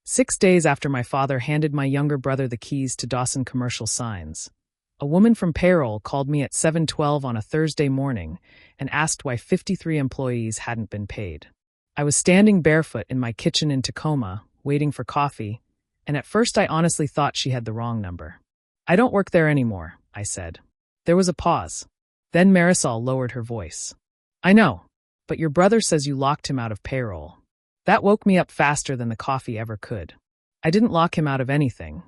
6 days after my father handed my younger brother the keys to Dawson Commercial Signs, a woman from Payroll called me at 7:12 on a Thursday morning and asked why 53 employees hadn't been paid. I was standing barefoot in my kitchen in Tacoma, waiting for coffee, and at first I honestly thought she had the wrong number. "I don't work there anymore," I said. There was a pause. Then Marisol lowered her voice. "I know, but your brother says you locked him out of payroll." That woke me up faster than the coffee ever could. I didn't lock him out of anything.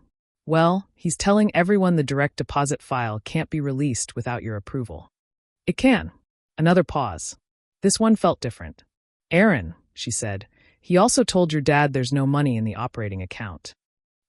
"Well, he's telling everyone the direct deposit file can't be released without your approval." "It can." Another pause. This one felt different. "Aaron," she said, "he also told your dad there's no money in the operating account."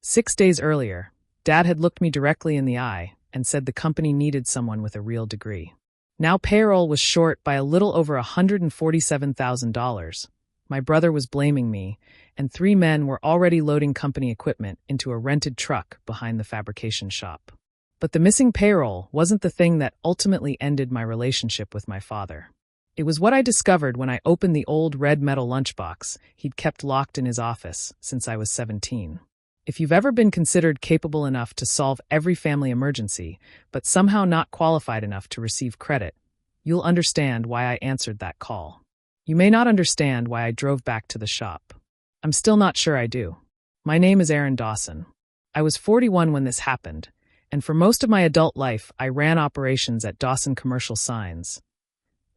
6 days earlier, Dad had looked me directly in the eye and said the company needed someone with a real degree. Now Payroll was short by a little over $147,000. My brother was blaming me, and 3 men were already loading company equipment into a rented truck behind the fabrication shop. But the missing payroll wasn't the thing that ultimately ended my relationship with my father. It was what I discovered when I opened the old red metal lunchbox he'd kept locked in his office since I was 17. If you've ever been considered capable enough to solve every family emergency, but somehow not qualified enough to receive credit, you'll understand why I answered that call. You may not understand why I drove back to the shop. I'm still not sure I do. My name is Aaron Dawson. I was 41 when this happened, and for most of my adult life, I ran operations at Dawson Commercial Signs,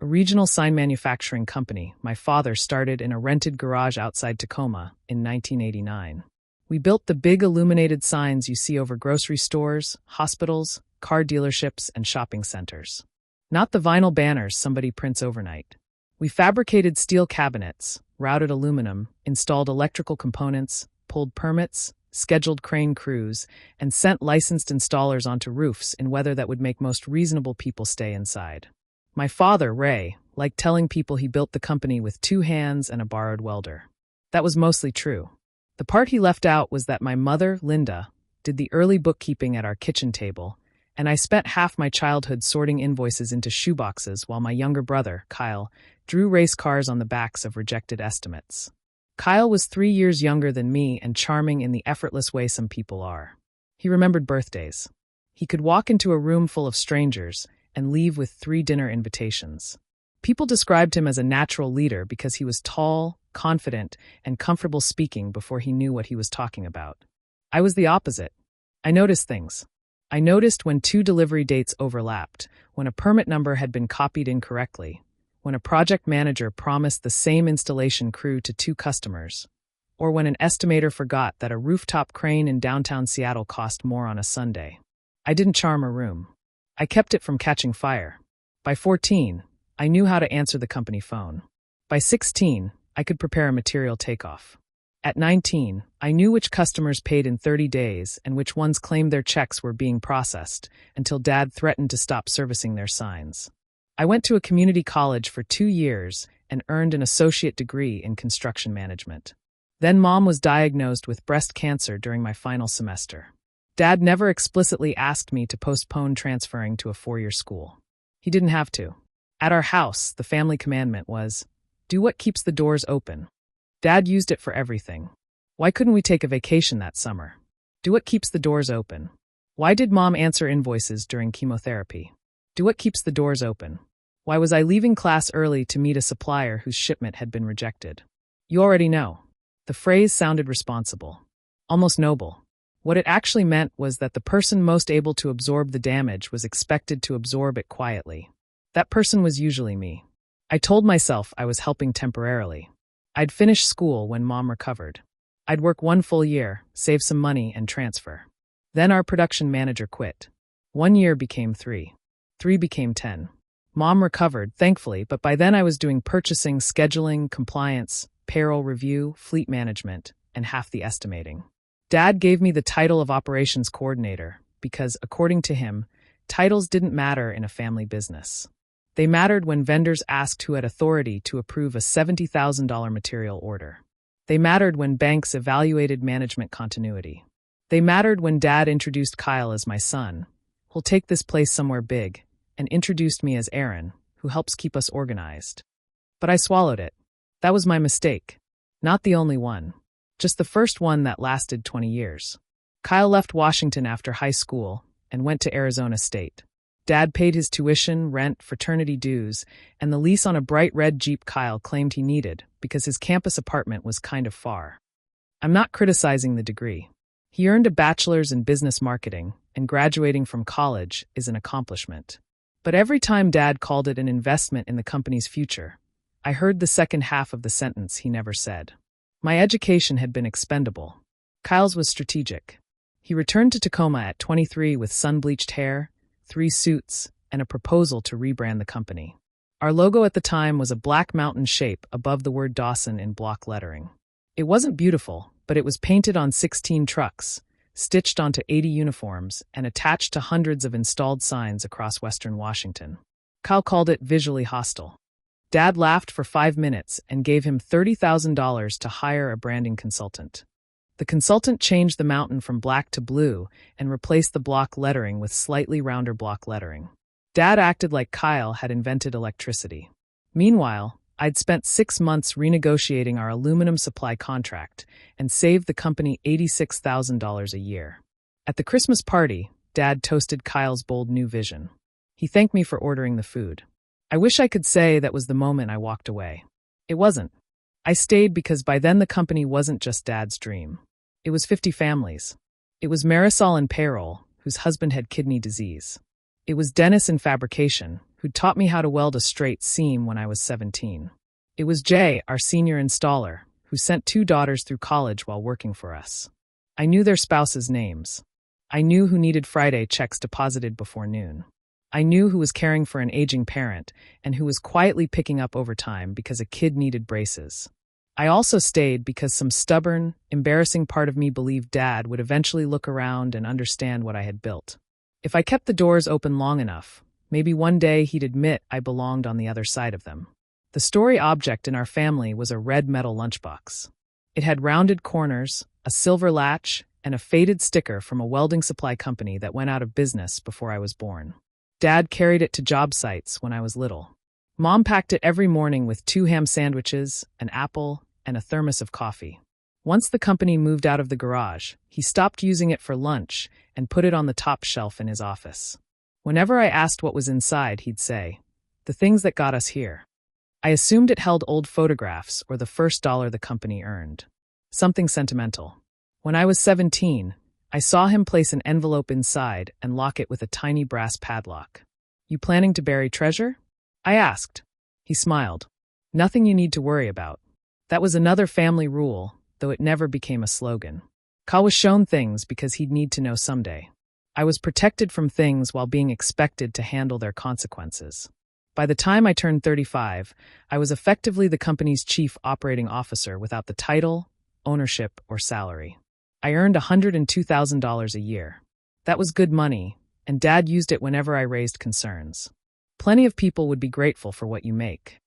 a regional sign manufacturing company my father started in a rented garage outside Tacoma in 1989. We built the big illuminated signs you see over grocery stores, hospitals, car dealerships, and shopping centers. Not the vinyl banners somebody prints overnight. We fabricated steel cabinets, routed aluminum, installed electrical components, pulled permits, scheduled crane crews, and sent licensed installers onto roofs in weather that would make most reasonable people stay inside. My father, Ray, liked telling people he built the company with 2 hands and a borrowed welder. That was mostly true. The part he left out was that my mother, Linda, did the early bookkeeping at our kitchen table, and I spent half my childhood sorting invoices into shoeboxes while my younger brother, Kyle, drew race cars on the backs of rejected estimates. Kyle was 3 years younger than me and charming in the effortless way some people are. He remembered birthdays. He could walk into a room full of strangers and leave with 3 dinner invitations. People described him as a natural leader because he was tall, confident, and comfortable speaking before he knew what he was talking about. I was the opposite. I noticed things. I noticed when 2 delivery dates overlapped, when a permit number had been copied incorrectly, when a project manager promised the same installation crew to 2 customers, or when an estimator forgot that a rooftop crane in downtown Seattle cost more on a Sunday. I didn't charm a room. I kept it from catching fire. By 14, I knew how to answer the company phone. By 16, I could prepare a material takeoff. At 19, I knew which customers paid in 30 days and which ones claimed their checks were being processed until Dad threatened to stop servicing their signs. I went to a community college for 2 years and earned an associate degree in construction management. Then Mom was diagnosed with breast cancer during my final semester. Dad never explicitly asked me to postpone transferring to a 4-year school. He didn't have to. At our house, the family commandment was, do what keeps the doors open. Dad used it for everything. Why couldn't we take a vacation that summer? Do what keeps the doors open. Why did Mom answer invoices during chemotherapy? Do what keeps the doors open. Why was I leaving class early to meet a supplier whose shipment had been rejected? You already know. The phrase sounded responsible, almost noble. What it actually meant was that the person most able to absorb the damage was expected to absorb it quietly. That person was usually me. I told myself I was helping temporarily. I'd finish school when Mom recovered. I'd work 1 full year, save some money, and transfer. Then our production manager quit. 1 year became 3. 3 became 10. Mom recovered, thankfully, but by then I was doing purchasing, scheduling, compliance, payroll review, fleet management, and half the estimating. Dad gave me the title of operations coordinator because, according to him, titles didn't matter in a family business. They mattered when vendors asked who had authority to approve a $70,000 material order. They mattered when banks evaluated management continuity. They mattered when Dad introduced Kyle as my son, who'll take this place somewhere big, and introduced me as Aaron, who helps keep us organized. But I swallowed it. That was my mistake. Not the only one. just the first one that lasted 20 years. Kyle left Washington after high school and went to Arizona State. Dad paid his tuition, rent, fraternity dues, and the lease on a bright red Jeep Kyle claimed he needed because his campus apartment was kind of far. I'm not criticizing the degree. He earned a bachelor's in business marketing, and graduating from college is an accomplishment. But every time Dad called it an investment in the company's future, I heard the second half of the sentence he never said. My education had been expendable. Kyle's was strategic. He returned to Tacoma at 23 with sun-bleached hair, 3 suits, and a proposal to rebrand the company. Our logo at the time was a black mountain shape above the word Dawson in block lettering. It wasn't beautiful, but it was painted on 16 trucks, stitched onto 80 uniforms, and attached to hundreds of installed signs across western Washington. Kyle called it visually hostile. Dad laughed for 5 minutes and gave him $30,000 to hire a branding consultant. The consultant changed the mountain from black to blue and replaced the block lettering with slightly rounder block lettering. Dad acted like Kyle had invented electricity. Meanwhile, I'd spent 6 months renegotiating our aluminum supply contract and saved the company $86,000 a year. At the Christmas party, Dad toasted Kyle's bold new vision. He thanked me for ordering the food. I wish I could say that was the moment I walked away. It wasn't. I stayed because by then the company wasn't just Dad's dream. It was 50 families. It was Marisol in Payroll, whose husband had kidney disease. It was Dennis in fabrication, who'd taught me how to weld a straight seam when I was 17. It was Jay, our senior installer, who sent 2 daughters through college while working for us. I knew their spouses' names. I knew who needed Friday checks deposited before noon. I knew who was caring for an aging parent and who was quietly picking up overtime because a kid needed braces. I also stayed because some stubborn, embarrassing part of me believed Dad would eventually look around and understand what I had built. If I kept the doors open long enough, maybe one day he'd admit I belonged on the other side of them. The story object in our family was a red metal lunchbox. It had rounded corners, a silver latch, and a faded sticker from a welding supply company that went out of business before I was born. Dad carried it to job sites when I was little. Mom packed it every morning with 2 ham sandwiches, an apple, and a thermos of coffee. Once the company moved out of the garage, he stopped using it for lunch and put it on the top shelf in his office. Whenever I asked what was inside, he'd say, "The things that got us here." I assumed it held old photographs or the first dollar the company earned. Something sentimental. When I was 17, I saw him place an envelope inside and lock it with a tiny brass padlock. "You planning to bury treasure?" I asked. He smiled. "Nothing you need to worry about." That was another family rule, though it never became a slogan. Kyle was shown things because he'd need to know someday. I was protected from things while being expected to handle their consequences. By the time I turned 35, I was effectively the company's chief operating officer without the title, ownership, or salary. I earned $102,000 a year. That was good money, and Dad used it whenever I raised concerns. Plenty of people would be grateful for what you make.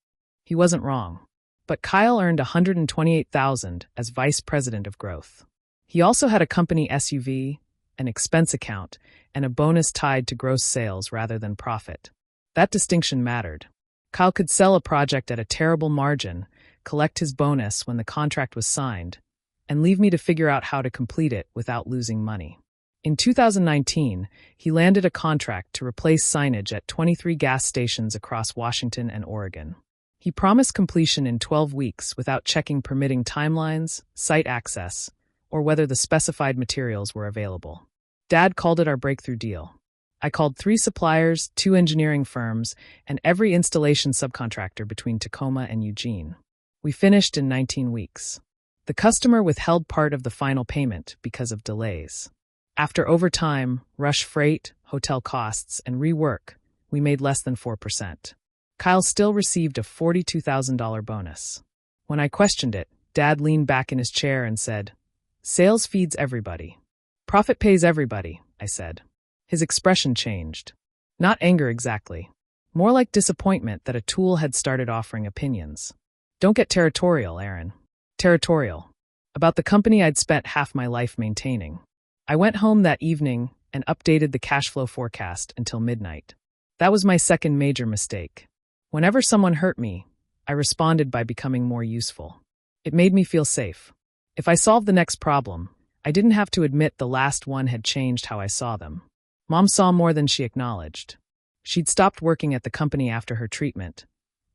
He wasn't wrong. But Kyle earned $128,000 as vice president of growth. He also had a company SUV, an expense account, and a bonus tied to gross sales rather than profit. That distinction mattered. Kyle could sell a project at a terrible margin, collect his bonus when the contract was signed, and leave me to figure out how to complete it without losing money. In 2019, he landed a contract to replace signage at 23 gas stations across Washington and Oregon. He promised completion in 12 weeks without checking permitting timelines, site access, or whether the specified materials were available. Dad called it our breakthrough deal. I called 3 suppliers, 2 engineering firms, and every installation subcontractor between Tacoma and Eugene. We finished in 19 weeks. The customer withheld part of the final payment because of delays. After overtime, rush freight, hotel costs, and rework, we made less than 4%. Kyle still received a $42,000 bonus. When I questioned it, Dad leaned back in his chair and said, "Sales feeds everybody. Profit pays everybody," I said. His expression changed. Not anger exactly. More like disappointment that a tool had started offering opinions. "Don't get territorial, Aaron." Territorial. About the company I'd spent half my life maintaining. I went home that evening and updated the cash flow forecast until midnight. That was my second major mistake. Whenever someone hurt me, I responded by becoming more useful. It made me feel safe. If I solved the next problem, I didn't have to admit the last one had changed how I saw them. Mom saw more than she acknowledged. She'd stopped working at the company after her treatment,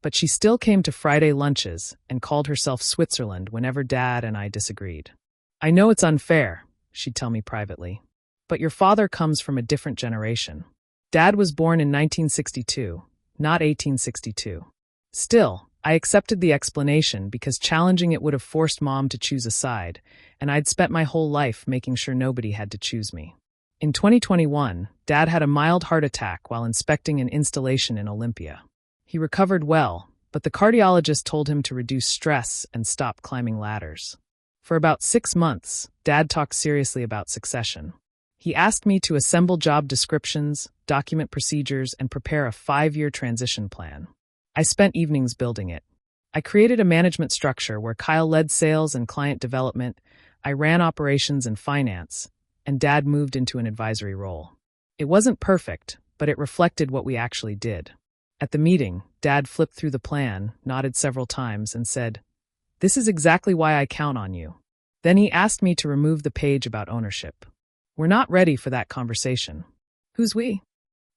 but she still came to Friday lunches and called herself Switzerland whenever Dad and I disagreed. I know it's unfair, she'd tell me privately, but your father comes from a different generation. Dad was born in 1962, not 1862. Still, I accepted the explanation because challenging it would have forced Mom to choose a side, and I'd spent my whole life making sure nobody had to choose me. In 2021, Dad had a mild heart attack while inspecting an installation in Olympia. He recovered well, but the cardiologist told him to reduce stress and stop climbing ladders. For about 6 months, Dad talked seriously about succession. He asked me to assemble job descriptions, document procedures, and prepare a 5-year transition plan. I spent evenings building it. I created a management structure where Kyle led sales and client development, I ran operations and finance, and Dad moved into an advisory role. It wasn't perfect, but it reflected what we actually did. At the meeting, Dad flipped through the plan, nodded several times, and said, "This is exactly why I count on you." Then he asked me to remove the page about ownership. We're not ready for that conversation. Who's we?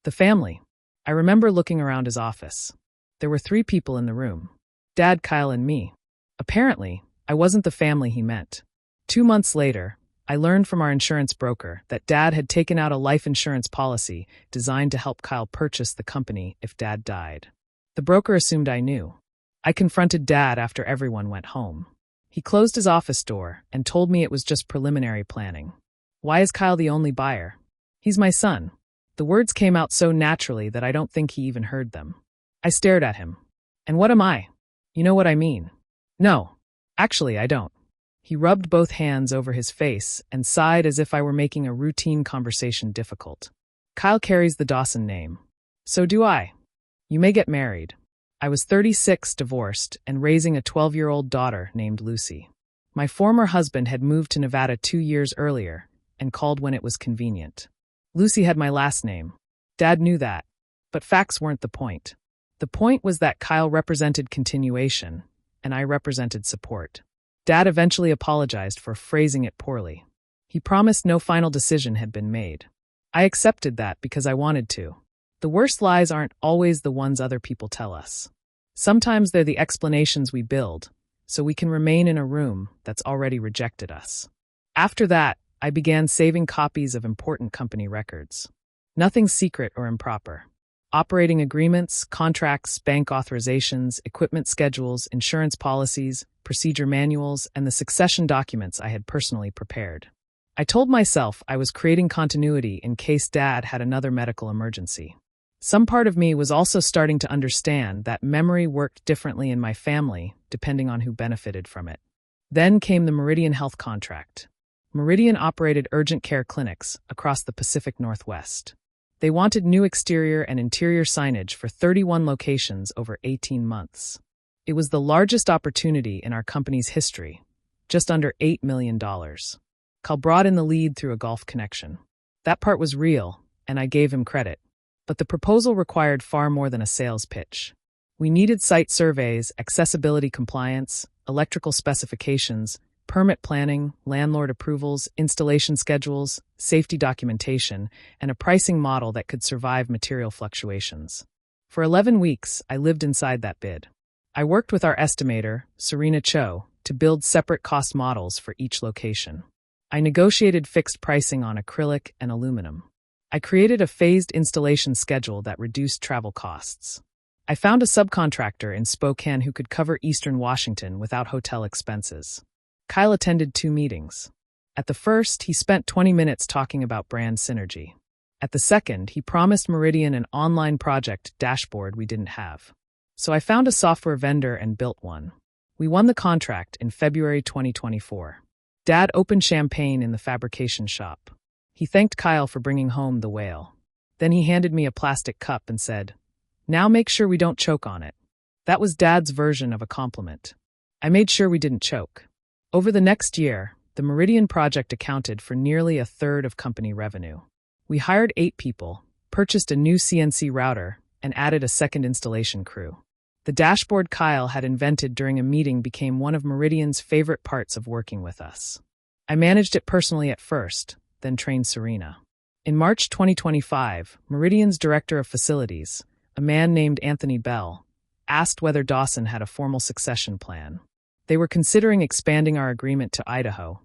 The family. I remember looking around his office. There were 3 people in the room. Dad, Kyle, and me. Apparently, I wasn't the family he meant. 2 months later, I learned from our insurance broker that Dad had taken out a life insurance policy designed to help Kyle purchase the company if Dad died. The broker assumed I knew. I confronted Dad after everyone went home. He closed his office door and told me it was just preliminary planning. Why is Kyle the only buyer? He's my son. The words came out so naturally that I don't think he even heard them. I stared at him. And what am I? You know what I mean? No. Actually, I don't. He rubbed both hands over his face and sighed as if I were making a routine conversation difficult. Kyle carries the Dawson name. So do I. You may get married. I was 36, divorced, and raising a 12-year-old daughter named Lucy. My former husband had moved to Nevada 2 years earlier and called when it was convenient. Lucy had my last name. Dad knew that, but facts weren't the point. The point was that Kyle represented continuation, and I represented support. Dad eventually apologized for phrasing it poorly. He promised no final decision had been made. I accepted that because I wanted to. The worst lies aren't always the ones other people tell us. Sometimes they're the explanations we build, so we can remain in a room that's already rejected us. After that, I began saving copies of important company records. Nothing secret or improper. Operating agreements, contracts, bank authorizations, equipment schedules, insurance policies, procedure manuals, and the succession documents I had personally prepared. I told myself I was creating continuity in case Dad had another medical emergency. Some part of me was also starting to understand that memory worked differently in my family, depending on who benefited from it. Then came the Meridian Health contract. Meridian operated urgent care clinics across the Pacific Northwest. They wanted new exterior and interior signage for 31 locations over 18 months. It was the largest opportunity in our company's history, just under $8 million. Kyle brought in the lead through a golf connection. That part was real, and I gave him credit. But the proposal required far more than a sales pitch. We needed site surveys, accessibility compliance, electrical specifications, permit planning, landlord approvals, installation schedules, safety documentation, and a pricing model that could survive material fluctuations. For 11 weeks, I lived inside that bid. I worked with our estimator, Serena Cho, to build separate cost models for each location. I negotiated fixed pricing on acrylic and aluminum. I created a phased installation schedule that reduced travel costs. I found a subcontractor in Spokane who could cover Eastern Washington without hotel expenses. Kyle attended 2 meetings. At the first, he spent 20 minutes talking about brand synergy. At the second, he promised Meridian an online project dashboard we didn't have. So I found a software vendor and built one. We won the contract in February 2024. Dad opened champagne in the fabrication shop. He thanked Kyle for bringing home the whale. Then he handed me a plastic cup and said, "Now make sure we don't choke on it." That was Dad's version of a compliment. I made sure we didn't choke. Over the next year, the Meridian project accounted for nearly a third of company revenue. We hired 8 people, purchased a new CNC router, and added a second installation crew. The dashboard Kyle had invented during a meeting became one of Meridian's favorite parts of working with us. I managed it personally at first, then trained Serena. In March 2025, Meridian's director of facilities, a man named Anthony Bell, asked whether Dawson had a formal succession plan. They were considering expanding our agreement to Idaho,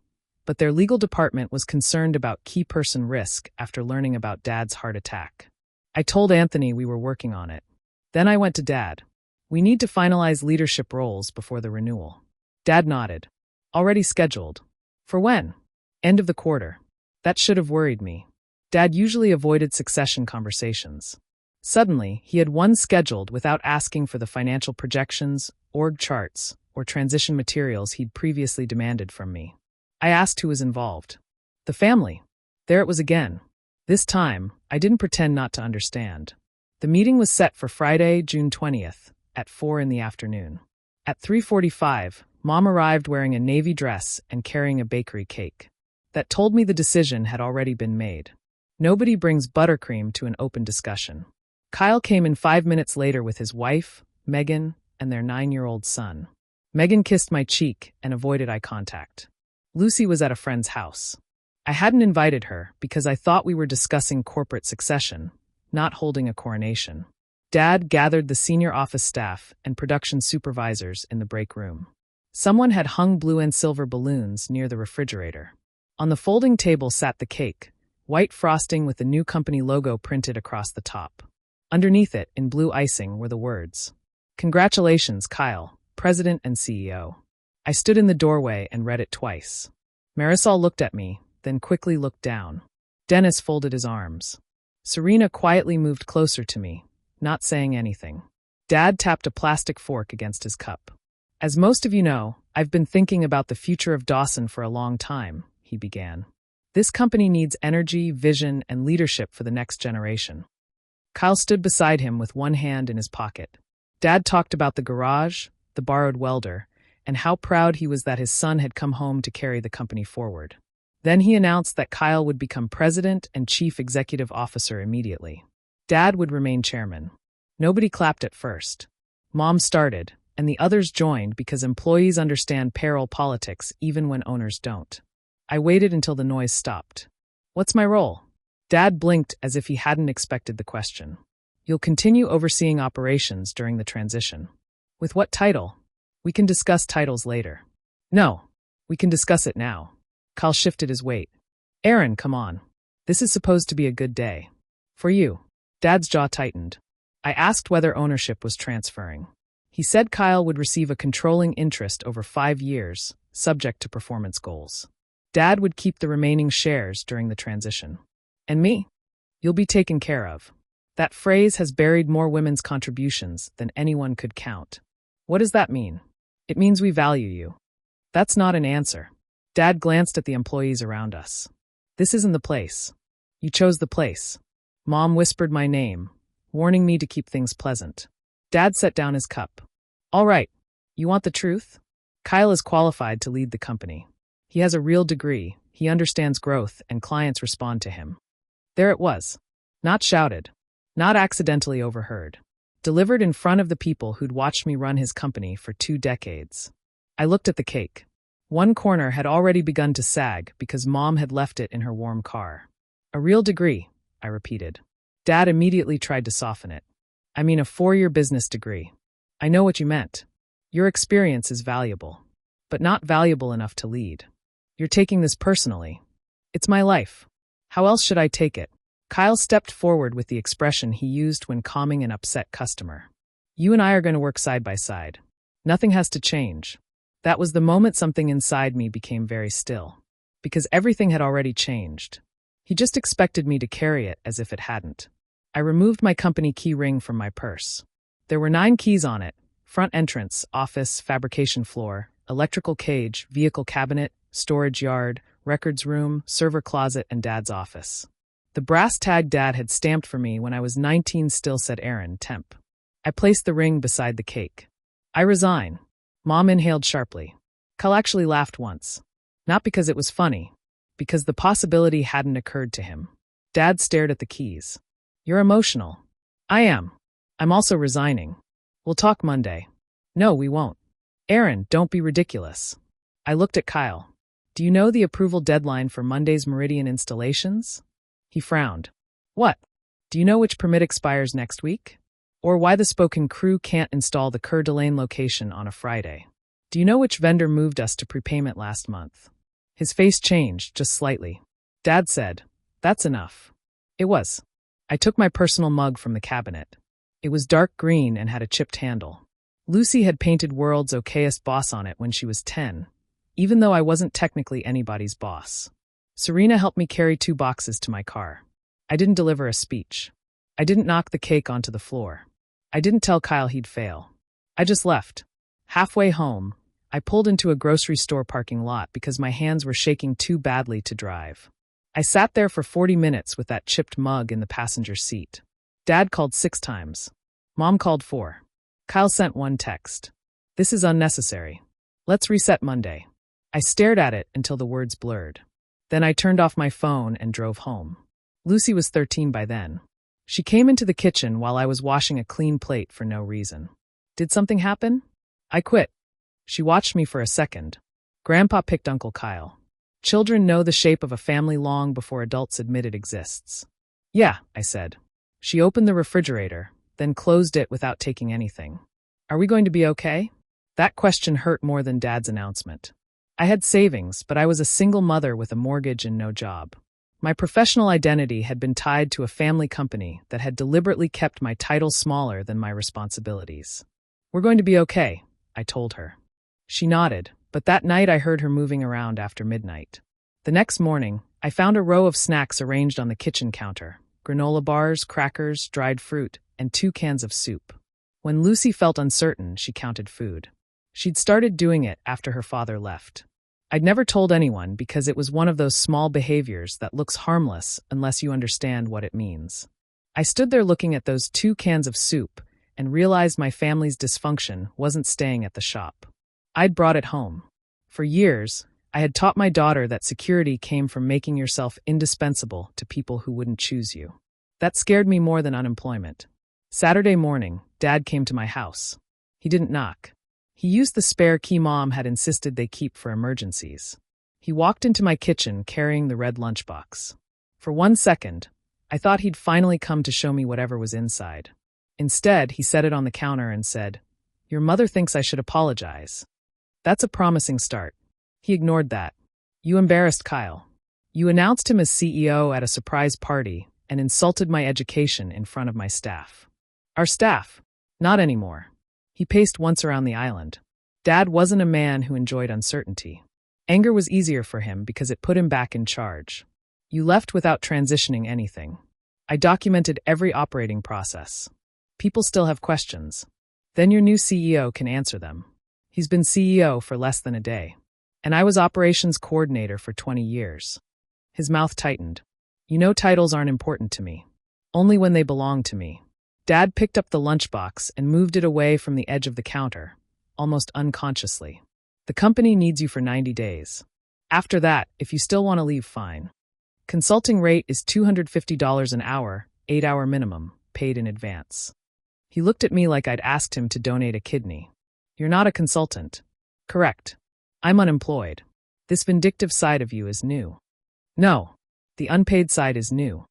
but their legal department was concerned about key person risk after learning about Dad's heart attack. I told Anthony we were working on it. Then I went to Dad. We need to finalize leadership roles before the renewal. Dad nodded. Already scheduled. For when? End of the quarter. That should have worried me. Dad usually avoided succession conversations. Suddenly, he had one scheduled without asking for the financial projections, org charts, or transition materials he'd previously demanded from me. I asked who was involved. The family. There it was again. This time, I didn't pretend not to understand. The meeting was set for Friday, June 20th, at 4 in the afternoon. At 3:45, Mom arrived wearing a navy dress and carrying a bakery cake. That told me the decision had already been made. Nobody brings buttercream to an open discussion. Kyle came in 5 minutes later with his wife, Megan, and their 9-year-old son. Megan kissed my cheek and avoided eye contact. Lucy was at a friend's house. I hadn't invited her because I thought we were discussing corporate succession, not holding a coronation. Dad gathered the senior office staff and production supervisors in the break room. Someone had hung blue and silver balloons near the refrigerator. On the folding table sat the cake, white frosting with the new company logo printed across the top. Underneath it, in blue icing, were the words, "Congratulations, Kyle, President and CEO." I stood in the doorway and read it twice. Marisol looked at me, then quickly looked down. Dennis folded his arms. Serena quietly moved closer to me, not saying anything. Dad tapped a plastic fork against his cup. "As most of you know, I've been thinking about the future of Dawson for a long time," he began. "This company needs energy, vision, and leadership for the next generation." Kyle stood beside him with one hand in his pocket. Dad talked about the garage, the borrowed welder, and how proud he was that his son had come home to carry the company forward. Then he announced that Kyle would become president and chief executive officer immediately. Dad would remain chairman. Nobody clapped at first. Mom started, and the others joined because employees understand payroll politics even when owners don't. I waited until the noise stopped. "What's my role?" Dad blinked as if he hadn't expected the question. "You'll continue overseeing operations during the transition." "With what title?" "We can discuss titles later." "No, we can discuss it now." Kyle shifted his weight. "Aaron, come on. This is supposed to be a good day. For you." Dad's jaw tightened. I asked whether ownership was transferring. He said Kyle would receive a controlling interest over 5 years, subject to performance goals. Dad would keep the remaining shares during the transition. "And me? You'll be taken care of." That phrase has buried more women's contributions than anyone could count. "What does that mean?" "It means we value you." That's not an answer. Dad glanced at the employees around us. "This isn't the place. You chose the place." Mom whispered my name, warning me to keep things pleasant. Dad set down his cup. "All right, you want the truth? Kyle is qualified to lead the company. He has a real degree, he understands growth, and clients respond to him." There it was. Not shouted. Not accidentally overheard. Delivered in front of the people who'd watched me run his company for 2 decades. I looked at the cake. One corner had already begun to sag because Mom had left it in her warm car. "A real degree," I repeated. Dad immediately tried to soften it. "I mean a 4-year business degree." "I know what you meant. Your experience is valuable, but not valuable enough to lead. You're taking this personally. It's my life. How else should I take it?" Kyle stepped forward with the expression he used when calming an upset customer. "You and I are going to work side by side. Nothing has to change." That was the moment something inside me became very still. Because everything had already changed. He just expected me to carry it as if it hadn't. I removed my company key ring from my purse. There were 9 keys on it: front entrance, office, fabrication floor, electrical cage, vehicle cabinet, storage yard, records room, server closet, and Dad's office. The brass tag Dad had stamped for me when I was 19 still said Aaron, temp. I placed the ring beside the cake. "I resign." Mom inhaled sharply. Kyle actually laughed once. Not because it was funny, because the possibility hadn't occurred to him. Dad stared at the keys. "You're emotional." "I am. I'm also resigning." We'll talk Monday. No, we won't. Aaron, don't be ridiculous. I looked at Kyle. Do you know the approval deadline for Monday's Meridian installations? He frowned. What? Do you know which permit expires next week? Or why the Spoken crew can't install the Coeur d'Alene location on a Friday? Do you know which vendor moved us to prepayment last month? His face changed, just slightly. Dad said, That's enough. It was. I took my personal mug from the cabinet. It was dark green and had a chipped handle. Lucy had painted World's Okayest Boss on it when she was 10, even though I wasn't technically anybody's boss. Serena helped me carry 2 boxes to my car. I didn't deliver a speech. I didn't knock the cake onto the floor. I didn't tell Kyle he'd fail. I just left. Halfway home, I pulled into a grocery store parking lot because my hands were shaking too badly to drive. I sat there for 40 minutes with that chipped mug in the passenger seat. Dad called 6 times. Mom called 4. Kyle sent 1 text. This is unnecessary. Let's reset Monday. I stared at it until the words blurred. Then I turned off my phone and drove home. Lucy was 13 by then. She came into the kitchen while I was washing a clean plate for no reason. Did something happen? I quit. She watched me for a second. Grandpa picked Uncle Kyle. Children know the shape of a family long before adults admit it exists. Yeah, I said. She opened the refrigerator, then closed it without taking anything. Are we going to be okay? That question hurt more than Dad's announcement. I had savings, but I was a single mother with a mortgage and no job. My professional identity had been tied to a family company that had deliberately kept my title smaller than my responsibilities. We're going to be okay, I told her. She nodded, but that night I heard her moving around after midnight. The next morning, I found a row of snacks arranged on the kitchen counter: granola bars, crackers, dried fruit, and 2 cans of soup. When Lucy felt uncertain, she counted food. She'd started doing it after her father left. I'd never told anyone because it was one of those small behaviors that looks harmless unless you understand what it means. I stood there looking at those 2 cans of soup and realized my family's dysfunction wasn't staying at the shop. I'd brought it home. For years, I had taught my daughter that security came from making yourself indispensable to people who wouldn't choose you. That scared me more than unemployment. Saturday morning, Dad came to my house. He didn't knock. He used the spare key Mom had insisted they keep for emergencies. He walked into my kitchen carrying the red lunchbox. For 1 second, I thought he'd finally come to show me whatever was inside. Instead, he set it on the counter and said, "Your mother thinks I should apologize." That's a promising start. He ignored that. You embarrassed Kyle. You announced him as CEO at a surprise party and insulted my education in front of my staff. Our staff? Not anymore. He paced once around the island. Dad wasn't a man who enjoyed uncertainty. Anger was easier for him because it put him back in charge. You left without transitioning anything. I documented every operating process. People still have questions. Then your new CEO can answer them. He's been CEO for less than a day. And I was operations coordinator for 20 years. His mouth tightened. You know, titles aren't important to me. Only when they belong to me. Dad picked up the lunchbox and moved it away from the edge of the counter, almost unconsciously. The company needs you for 90 days. After that, if you still want to leave, fine. Consulting rate is $250 an hour, 8-hour minimum, paid in advance. He looked at me like I'd asked him to donate a kidney. You're not a consultant. Correct. I'm unemployed. This vindictive side of you is new. No, the unpaid side is new.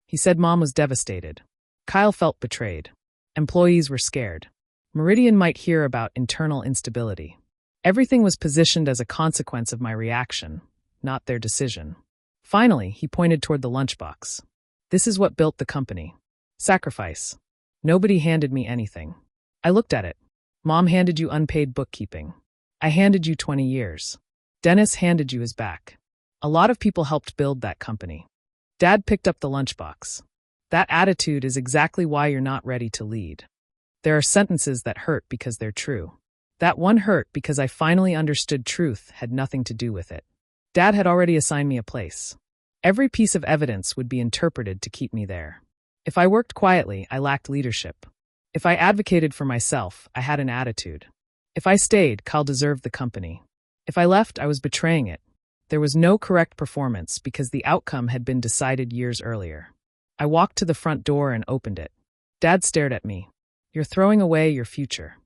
He said Mom was devastated. Kyle felt betrayed. Employees were scared. Meridian might hear about internal instability. Everything was positioned as a consequence of my reaction, not their decision. Finally, he pointed toward the lunchbox. This is what built the company. Sacrifice. Nobody handed me anything. I looked at it. Mom handed you unpaid bookkeeping. I handed you 20 years. Dennis handed you his back. A lot of people helped build that company. Dad picked up the lunchbox. That attitude is exactly why you're not ready to lead. There are sentences that hurt because they're true. That one hurt because I finally understood truth had nothing to do with it. Dad had already assigned me a place. Every piece of evidence would be interpreted to keep me there. If I worked quietly, I lacked leadership. If I advocated for myself, I had an attitude. If I stayed, Kyle deserved the company. If I left, I was betraying it. There was no correct performance because the outcome had been decided years earlier. I walked to the front door and opened it. Dad stared at me. You're throwing away your future.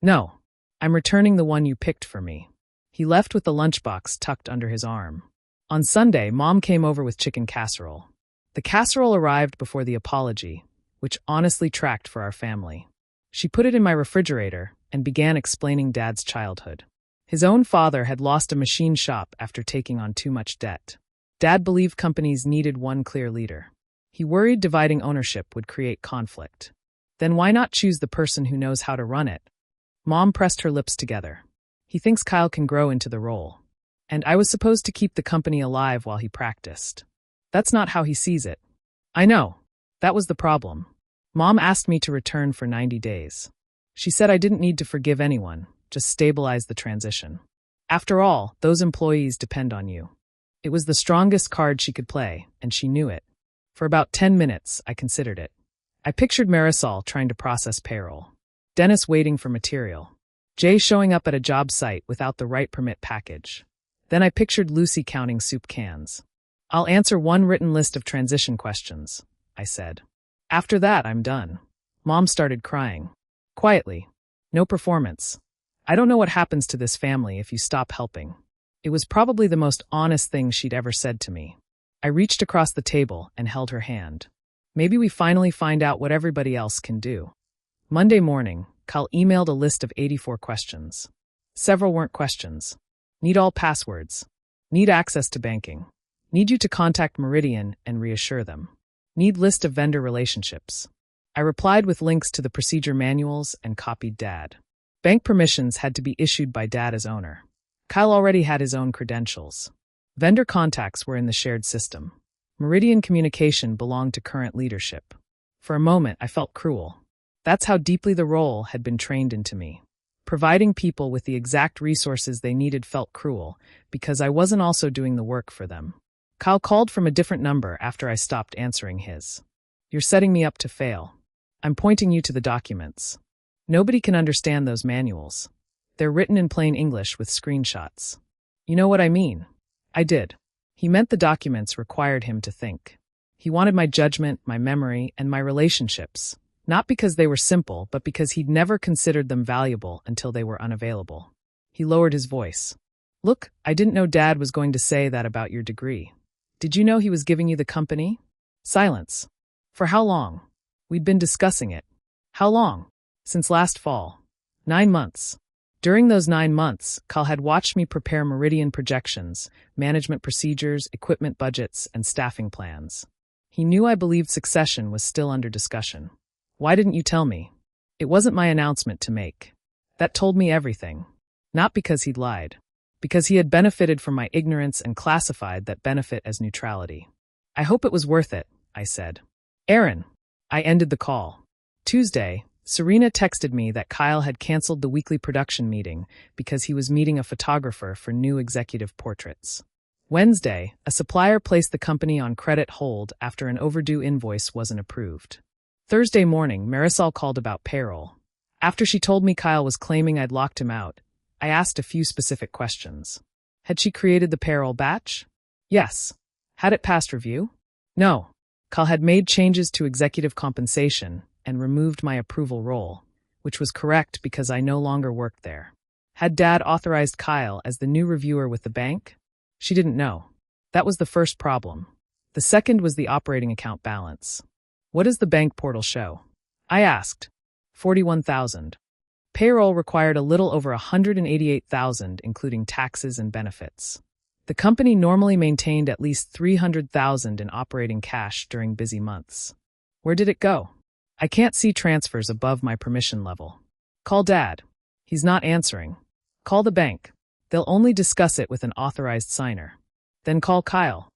No, I'm returning the one you picked for me. He left with the lunchbox tucked under his arm. On Sunday, Mom came over with chicken casserole. The casserole arrived before the apology, which honestly tracked for our family. She put it in my refrigerator and began explaining Dad's childhood. His own father had lost a machine shop after taking on too much debt. Dad believed companies needed one clear leader. He worried dividing ownership would create conflict. Then why not choose the person who knows how to run it? Mom pressed her lips together. He thinks Kyle can grow into the role. And I was supposed to keep the company alive while he practiced. That's not how he sees it. I know. That was the problem. Mom asked me to return for 90 days. She said I didn't need to forgive anyone, just stabilize the transition. After all, those employees depend on you. It was the strongest card she could play, and she knew it. For about 10 minutes, I considered it. I pictured Marisol trying to process payroll, Dennis waiting for material, Jay showing up at a job site without the right permit package. Then I pictured Lucy counting soup cans. I'll answer one written list of transition questions, I said. After that, I'm done. Mom started crying. Quietly. No performance. I don't know what happens to this family if you stop helping. It was probably the most honest thing she'd ever said to me. I reached across the table and held her hand. Maybe we finally find out what everybody else can do. Monday morning, Kyle emailed a list of 84 questions. Several weren't questions. Need all passwords. Need access to banking. Need you to contact Meridian and reassure them. Need list of vendor relationships. I replied with links to the procedure manuals and copied Dad. Bank permissions had to be issued by Dad as owner. Kyle already had his own credentials. Vendor contacts were in the shared system. Meridian communication belonged to current leadership. For a moment, I felt cruel. That's how deeply the role had been trained into me. Providing people with the exact resources they needed felt cruel, because I wasn't also doing the work for them. Kyle called from a different number after I stopped answering his. You're setting me up to fail. I'm pointing you to the documents. Nobody can understand those manuals. They're written in plain English with screenshots. You know what I mean? I did. He meant the documents required him to think. He wanted my judgment, my memory, and my relationships. Not because they were simple, but because he'd never considered them valuable until they were unavailable. He lowered his voice. Look, I didn't know Dad was going to say that about your degree. Did you know he was giving you the company? Silence. For how long? We'd been discussing it. How long? Since last fall. 9 months. During those 9 months, Kyle had watched me prepare Meridian projections, management procedures, equipment budgets, and staffing plans. He knew I believed succession was still under discussion. Why didn't you tell me? It wasn't my announcement to make. That told me everything. Not because he'd lied. Because he had benefited from my ignorance and classified that benefit as neutrality. I hope it was worth it, I said. Aaron. I ended the call. Tuesday, Serena texted me that Kyle had canceled the weekly production meeting because he was meeting a photographer for new executive portraits. Wednesday, a supplier placed the company on credit hold after an overdue invoice wasn't approved. Thursday morning, Marisol called about payroll. After she told me Kyle was claiming I'd locked him out, I asked a few specific questions. Had she created the payroll batch? Yes. Had it passed review? No. Kyle had made changes to executive compensation and removed my approval role, which was correct because I no longer worked there. Had Dad authorized Kyle as the new reviewer with the bank? She didn't know. That was the first problem. The second was the operating account balance. What does the bank portal show? I asked. 41,000. Payroll required a little over 188,000, including taxes and benefits. The company normally maintained at least 300,000 in operating cash during busy months. Where did it go? I can't see transfers above my permission level. Call Dad. He's not answering. Call the bank. They'll only discuss it with an authorized signer. Then call Kyle.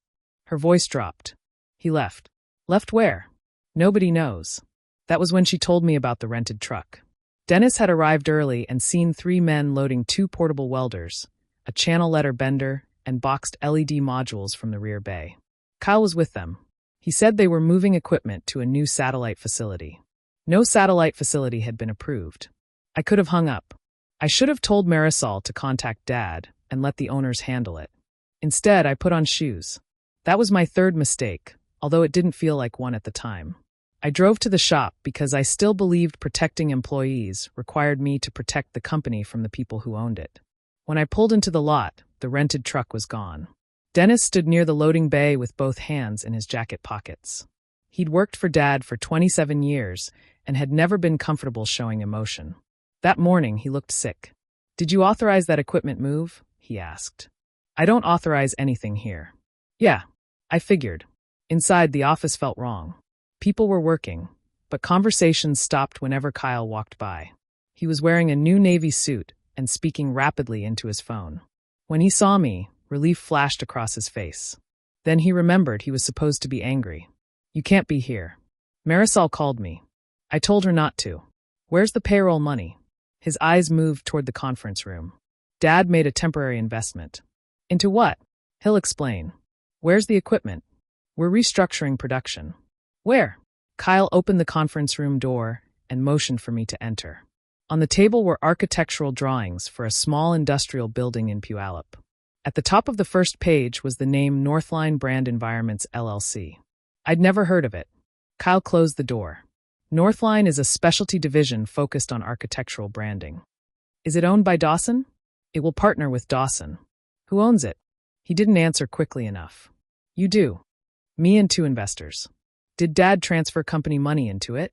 Her voice dropped. He left. Left where? Nobody knows. That was when she told me about the rented truck. Dennis had arrived early and seen 3 men loading 2 portable welders, a channel letter bender, and boxed LED modules from the rear bay. Kyle was with them. He said they were moving equipment to a new satellite facility. No satellite facility had been approved. I could have hung up. I should have told Marisol to contact Dad and let the owners handle it. Instead, I put on shoes. That was my third mistake, although it didn't feel like one at the time. I drove to the shop because I still believed protecting employees required me to protect the company from the people who owned it. When I pulled into the lot, the rented truck was gone. Dennis stood near the loading bay with both hands in his jacket pockets. He'd worked for Dad for 27 years and had never been comfortable showing emotion. That morning, he looked sick. "Did you authorize that equipment move?" he asked. "I don't authorize anything here." "Yeah, I figured." Inside, the office felt wrong. People were working, but conversations stopped whenever Kyle walked by. He was wearing a new navy suit and speaking rapidly into his phone. When he saw me, relief flashed across his face. Then he remembered he was supposed to be angry. "You can't be here. Marisol called me. I told her not to. Where's the payroll money?" His eyes moved toward the conference room. "Dad made a temporary investment." "Into what?" "He'll explain." "Where's the equipment?" "We're restructuring production." "Where?" Kyle opened the conference room door and motioned for me to enter. On the table were architectural drawings for a small industrial building in Puyallup. At the top of the first page was the name Northline Brand Environments, LLC. I'd never heard of it. Kyle closed the door. Northline is a specialty division focused on architectural branding. "Is it owned by Dawson?" "It will partner with Dawson." "Who owns it?" He didn't answer quickly enough. "You do." "Me and 2 investors." "Did Dad transfer company money into it?"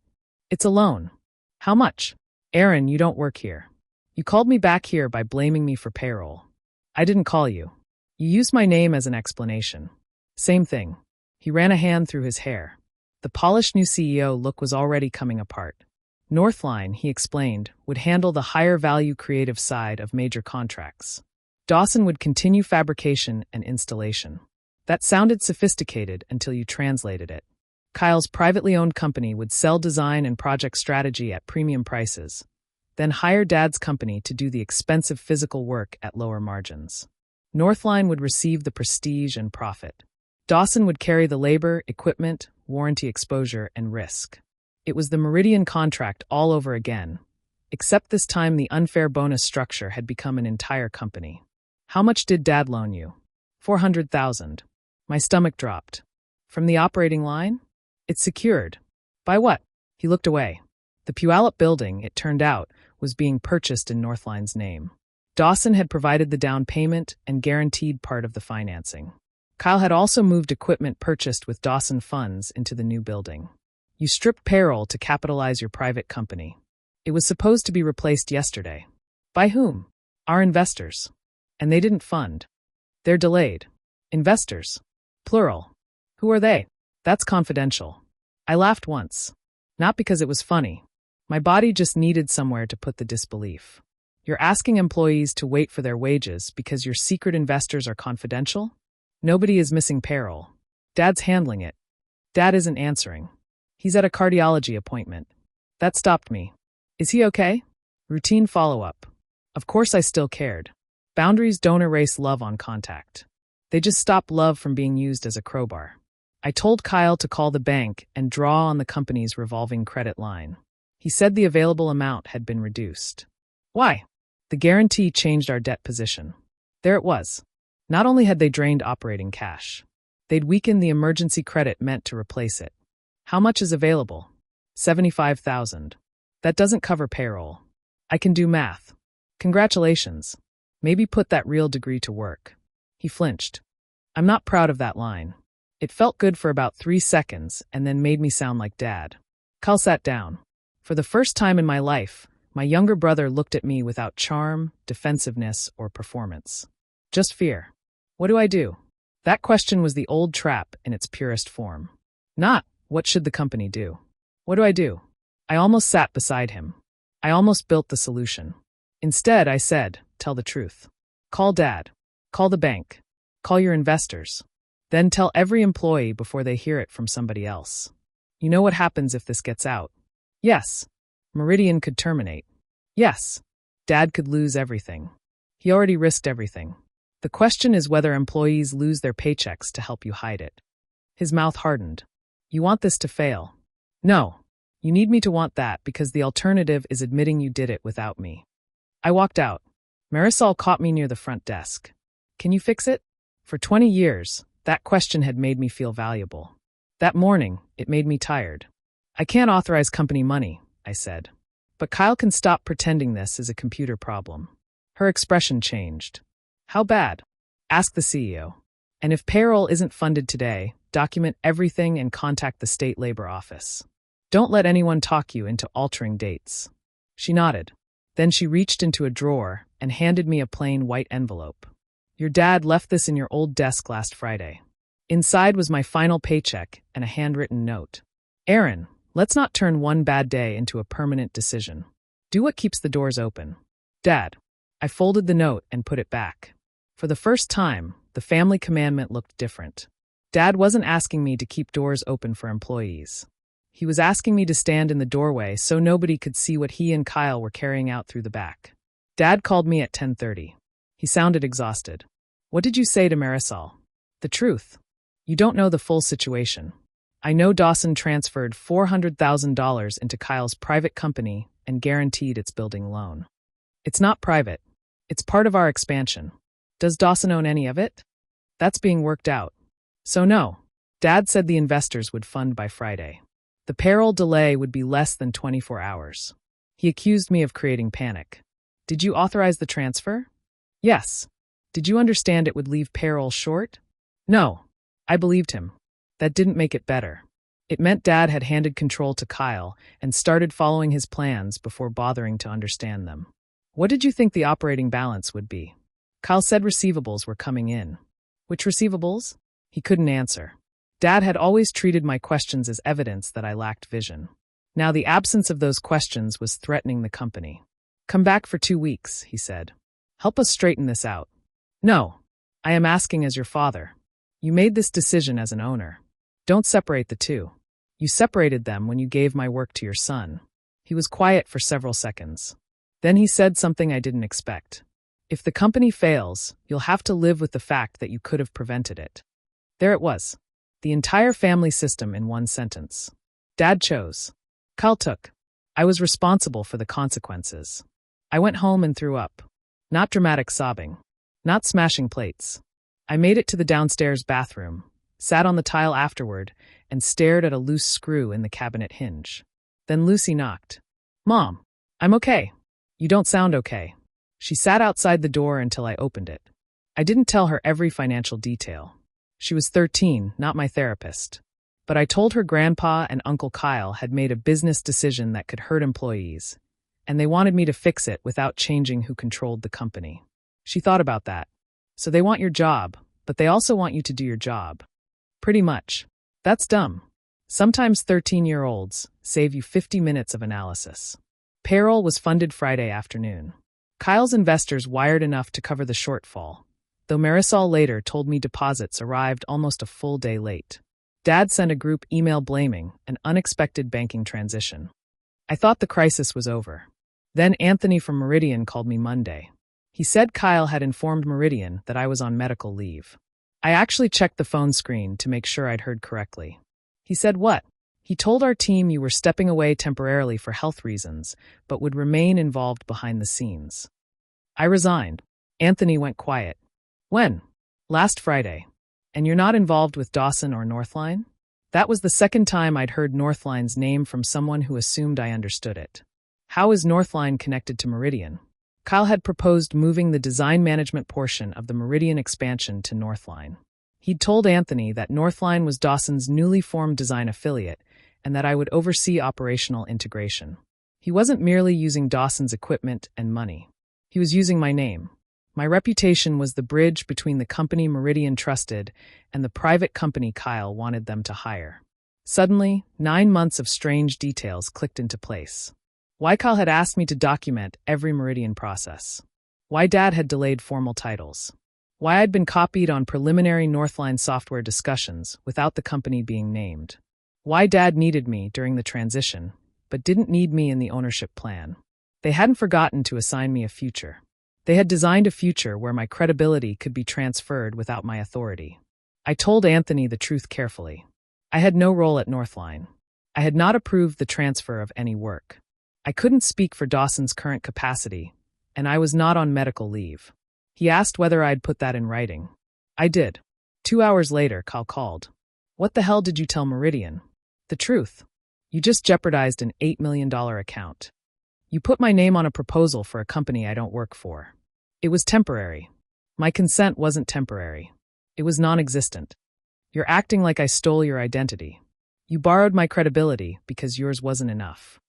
"It's a loan." "How much?" "Aaron, you don't work here. You called me back here by blaming me for payroll." "I didn't call you. You used my name as an explanation." "Same thing." He ran a hand through his hair. The polished new CEO look was already coming apart. Northline, he explained, would handle the higher-value creative side of major contracts. Dawson would continue fabrication and installation. That sounded sophisticated until you translated it. Kyle's privately owned company would sell design and project strategy at premium prices, then hire Dad's company to do the expensive physical work at lower margins. Northline would receive the prestige and profit. Dawson would carry the labor, equipment, warranty exposure, and risk. It was the Meridian contract all over again, except this time the unfair bonus structure had become an entire company. "How much did Dad loan you?" $400,000. My stomach dropped. "From the operating line?" "It's secured." "By what?" He looked away. The Puyallup building, it turned out, was being purchased in Northline's name. Dawson had provided the down payment and guaranteed part of the financing. Kyle had also moved equipment purchased with Dawson funds into the new building. "You stripped payroll to capitalize your private company. It was supposed to be replaced yesterday." "By whom?" "Our investors." "And they didn't fund." "They're delayed." "Investors?" "Plural." "Who are they?" "That's confidential." I laughed once. Not because it was funny. My body just needed somewhere to put the disbelief. "You're asking employees to wait for their wages because your secret investors are confidential?" "Nobody is missing payroll. Dad's handling it." "Dad isn't answering. He's at a cardiology appointment." That stopped me. "Is he okay?" Routine follow-up. Of course I still cared. Boundaries don't erase love on contact. They just stop love from being used as a crowbar. I told Kyle to call the bank and draw on the company's revolving credit line. He said the available amount had been reduced. "Why?" "The guarantee changed our debt position." There it was. Not only had they drained operating cash, they'd weakened the emergency credit meant to replace it. "How much is available?" $75,000. "That doesn't cover payroll." "I can do math." "Congratulations. Maybe put that real degree to work." He flinched. "I'm not proud of that line." It felt good for about 3 seconds and then made me sound like Dad. Kyle sat down. For the first time in my life, my younger brother looked at me without charm, defensiveness, or performance. Just fear. "What do I do?" That question was the old trap in its purest form. Not, "What should the company do?" "What do I do?" I almost sat beside him. I almost built the solution. Instead, I said, "Tell the truth. Call Dad. Call the bank. Call your investors. Then tell every employee before they hear it from somebody else. You know what happens if this gets out?" Yes. Meridian could terminate. Yes. Dad could lose everything. He already risked everything. The question is whether employees lose their paychecks to help you hide it. His mouth hardened. "You want this to fail?" "No. You need me to want that because the alternative is admitting you did it without me." I walked out. Marisol caught me near the front desk. "Can you fix it?" For 20 years, that question had made me feel valuable. That morning, it made me tired. I can't authorize company money, I said. But Kyle can stop pretending this is a computer problem. Her expression changed. How bad? Ask the CEO. And if payroll isn't funded today, document everything and contact the state labor office. Don't let anyone talk you into altering dates. She nodded. Then she reached into a drawer and handed me a plain white envelope. Your dad left this in your old desk last Friday. Inside was my final paycheck and a handwritten note. Aaron, let's not turn one bad day into a permanent decision. Do what keeps the doors open. Dad. I folded the note and put it back. For the first time, the family commandment looked different. Dad wasn't asking me to keep doors open for employees. He was asking me to stand in the doorway so nobody could see what he and Kyle were carrying out through the back. Dad called me at 10:30. He sounded exhausted. What did you say to Marisol? The truth. You don't know the full situation. I know Dawson transferred $400,000 into Kyle's private company and guaranteed its building loan. It's not private. It's part of our expansion. Does Dawson own any of it? That's being worked out. So no. Dad said the investors would fund by Friday. The payroll delay would be less than 24 hours. He accused me of creating panic. Did you authorize the transfer? Yes. Did you understand it would leave payroll short? No. I believed him. That didn't make it better. It meant Dad had handed control to Kyle and started following his plans before bothering to understand them. What did you think the operating balance would be? Kyle said receivables were coming in. Which receivables? He couldn't answer. Dad had always treated my questions as evidence that I lacked vision. Now the absence of those questions was threatening the company. Come back for 2 weeks, he said. Help us straighten this out. No. I am asking as your father. You made this decision as an owner. Don't separate the two. You separated them when you gave my work to your son. He was quiet for several seconds. Then he said something I didn't expect. If the company fails, you'll have to live with the fact that you could have prevented it. There it was. The entire family system in one sentence. Dad chose. Kyle took. I was responsible for the consequences. I went home and threw up. Not dramatic sobbing. Not smashing plates. I made it to the downstairs bathroom, sat on the tile afterward, and stared at a loose screw in the cabinet hinge. Then Lucy knocked. Mom, I'm okay. You don't sound okay. She sat outside the door until I opened it. I didn't tell her every financial detail. She was 13, not my therapist. But I told her Grandpa and Uncle Kyle had made a business decision that could hurt employees, and they wanted me to fix it without changing who controlled the company. She thought about that. So they want your job, but they also want you to do your job. Pretty much. That's dumb. Sometimes 13-year-olds save you 50 minutes of analysis. Payroll was funded Friday afternoon. Kyle's investors wired enough to cover the shortfall, though Marisol later told me deposits arrived almost a full day late. Dad sent a group email blaming an unexpected banking transition. I thought the crisis was over. Then Anthony from Meridian called me Monday. He said Kyle had informed Meridian that I was on medical leave. I actually checked the phone screen to make sure I'd heard correctly. He said what? He told our team you were stepping away temporarily for health reasons, but would remain involved behind the scenes. I resigned. Anthony went quiet. When? Last Friday. And you're not involved with Dawson or Northline? That was the second time I'd heard Northline's name from someone who assumed I understood it. How is Northline connected to Meridian? Kyle had proposed moving the design management portion of the Meridian expansion to Northline. He'd told Anthony that Northline was Dawson's newly formed design affiliate and that I would oversee operational integration. He wasn't merely using Dawson's equipment and money. He was using my name. My reputation was the bridge between the company Meridian trusted and the private company Kyle wanted them to hire. Suddenly, 9 months of strange details clicked into place. Why Kyle had asked me to document every Meridian process. Why Dad had delayed formal titles. Why I'd been copied on preliminary Northline software discussions without the company being named. Why Dad needed me during the transition, but didn't need me in the ownership plan. They hadn't forgotten to assign me a future. They had designed a future where my credibility could be transferred without my authority. I told Anthony the truth carefully. I had no role at Northline. I had not approved the transfer of any work. I couldn't speak for Dawson's current capacity, and I was not on medical leave. He asked whether I'd put that in writing. I did. 2 hours later, Kyle called. What the hell did you tell Meridian? The truth. You just jeopardized an $8 million account. You put my name on a proposal for a company I don't work for. It was temporary. My consent wasn't temporary. It was non-existent. You're acting like I stole your identity. You borrowed my credibility because yours wasn't enough.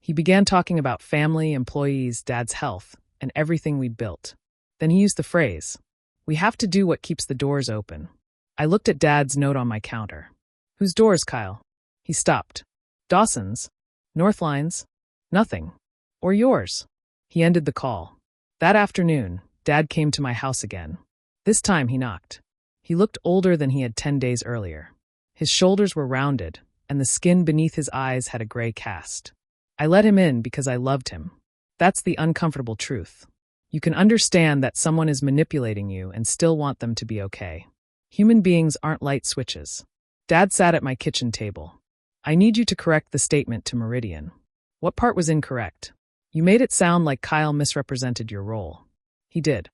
He began talking about family, employees, Dad's health, and everything we'd built. Then he used the phrase, "We have to do what keeps the doors open." I looked at Dad's note on my counter. "Whose doors, Kyle?" He stopped. "Dawson's. Northline's. Nothing. Or yours." He ended the call. That afternoon, Dad came to my house again. This time he knocked. He looked older than he had 10 days earlier. His shoulders were rounded, and the skin beneath his eyes had a gray cast. I let him in because I loved him. That's the uncomfortable truth. You can understand that someone is manipulating you and still want them to be okay. Human beings aren't light switches. Dad sat at my kitchen table. "I need you to correct the statement to Meridian." "What part was incorrect?" "You made it sound like Kyle misrepresented your role." "He did.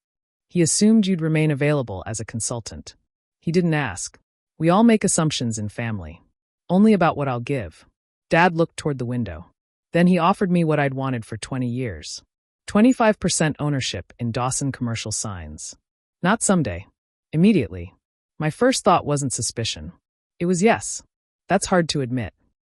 He assumed you'd remain available as a consultant. He didn't ask. We all make assumptions in family. Only about what I'll give." Dad looked toward the window. "Then he offered me what I'd wanted for 20 years. 25% ownership in Dawson Commercial Signs. Not someday. Immediately. My first thought wasn't suspicion. It was yes. That's hard to admit.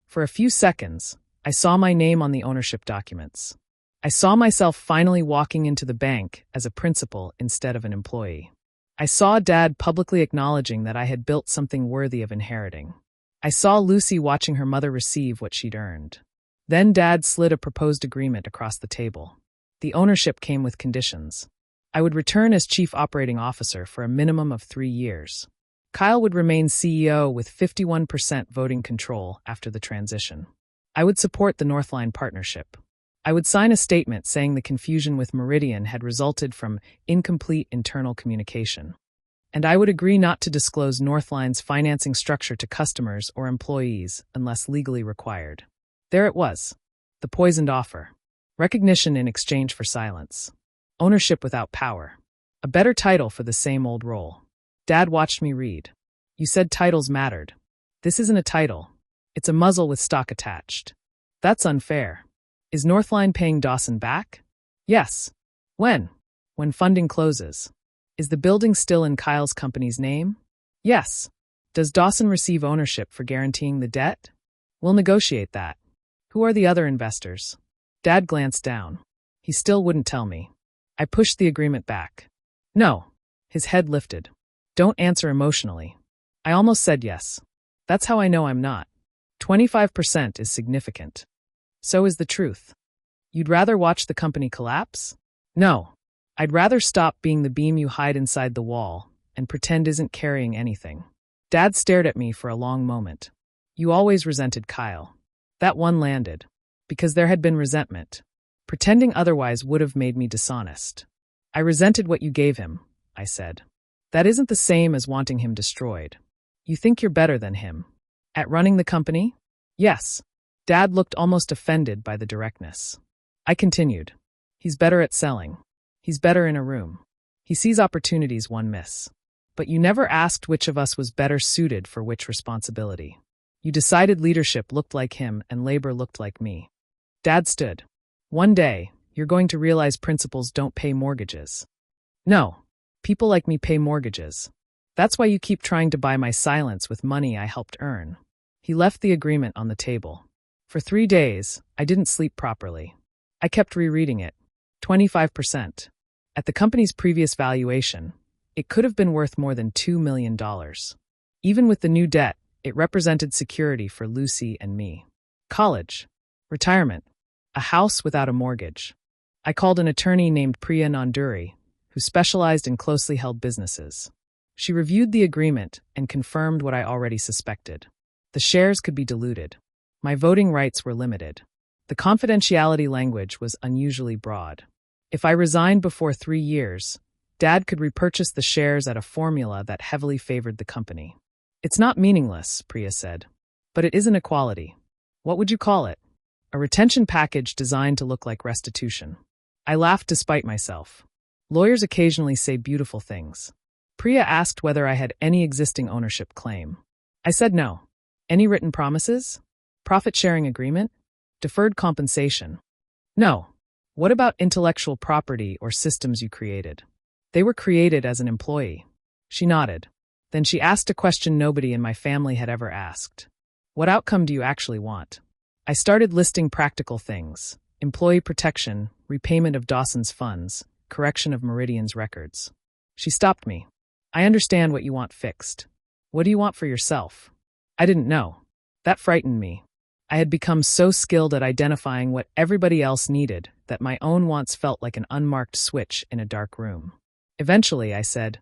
For a few seconds, I saw my name on the ownership documents. I saw myself finally walking into the bank as a principal instead of an employee. I saw Dad publicly acknowledging that I had built something worthy of inheriting. I saw Lucy watching her mother receive what she'd earned. Then Dad slid a proposed agreement across the table. The ownership came with conditions. I would return as chief operating officer for a minimum of 3 years. Kyle would remain CEO with 51% voting control after the transition. I would support the Northline partnership. I would sign a statement saying the confusion with Meridian had resulted from incomplete internal communication. And I would agree not to disclose Northline's financing structure to customers or employees unless legally required. There it was. The poisoned offer. Recognition in exchange for silence. Ownership without power. A better title for the same old role. Dad watched me read. "You said titles mattered. This isn't a title. It's a muzzle with stock attached. That's unfair. Is Northline paying Dawson back?" "Yes." "When?" "When funding closes." "Is the building still in Kyle's company's name?" "Yes." "Does Dawson receive ownership for guaranteeing the debt?" "We'll negotiate that." "Who are the other investors?" Dad glanced down. He still wouldn't tell me. I pushed the agreement back. "No." His head lifted. "Don't answer emotionally." I almost said yes. That's how I know I'm not. 25% is significant. So is the truth. You'd rather watch the company collapse? No. I'd rather stop being the beam you hide inside the wall and pretend isn't carrying anything. Dad stared at me for a long moment. "You always resented Kyle." That one landed. Because there had been resentment. Pretending otherwise would have made me dishonest. "I resented what you gave him," I said. "That isn't the same as wanting him destroyed. You think you're better than him. At running the company?" "Yes." Dad looked almost offended by the directness. I continued. "He's better at selling. He's better in a room. He sees opportunities one miss. But you never asked which of us was better suited for which responsibility. You decided leadership looked like him and labor looked like me." Dad stood. "One day, you're going to realize principals don't pay mortgages." "No. People like me pay mortgages. That's why you keep trying to buy my silence with money I helped earn." He left the agreement on the table. For 3 days, I didn't sleep properly. I kept rereading it. 25%. At the company's previous valuation, it could have been worth more than $2 million. Even with the new debt, it represented security for Lucy and me. College. Retirement. A house without a mortgage. I called an attorney named Priya Nanduri, who specialized in closely held businesses. She reviewed the agreement and confirmed what I already suspected. The shares could be diluted. My voting rights were limited. The confidentiality language was unusually broad. If I resigned before 3 years, Dad could repurchase the shares at a formula that heavily favored the company. "It's not meaningless," Priya said. "But it is an equality. What would you call it?" "A retention package designed to look like restitution." I laughed despite myself. Lawyers occasionally say beautiful things. Priya asked whether I had any existing ownership claim. I said no. "Any written promises?" Profit-sharing agreement? Deferred compensation? No. What about intellectual property or systems you created? They were created as an employee. She nodded. Then she asked a question nobody in my family had ever asked. What outcome do you actually want? I started listing practical things: employee protection, repayment of Dawson's funds, correction of Meridian's records. She stopped me. I understand what you want fixed. What do you want for yourself? I didn't know. That frightened me. I had become so skilled at identifying what everybody else needed that my own wants felt like an unmarked switch in a dark room. Eventually, I said,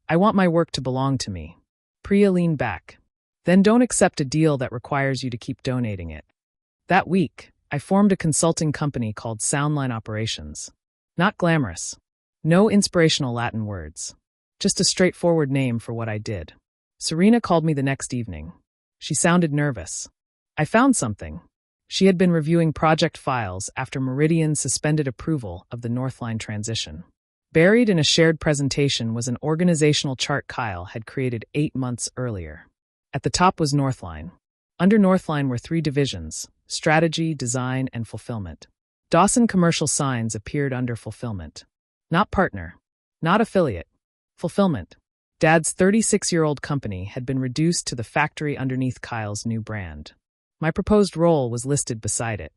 I want my work to belong to me. Priya leaned back. Then don't accept a deal that requires you to keep donating it. That week, I formed a consulting company called Soundline Operations. Not glamorous. No inspirational Latin words. Just a straightforward name for what I did. Serena called me the next evening. She sounded nervous. I found something. She had been reviewing project files after Meridian suspended approval of the Northline transition. Buried in a shared presentation was an organizational chart Kyle had created 8 months earlier. At the top was Northline. Under Northline were 3 divisions: strategy, design, and fulfillment. Dawson Commercial Signs appeared under fulfillment. Not partner. Not affiliate. Fulfillment. Dad's 36-year-old company had been reduced to the factory underneath Kyle's new brand. My proposed role was listed beside it.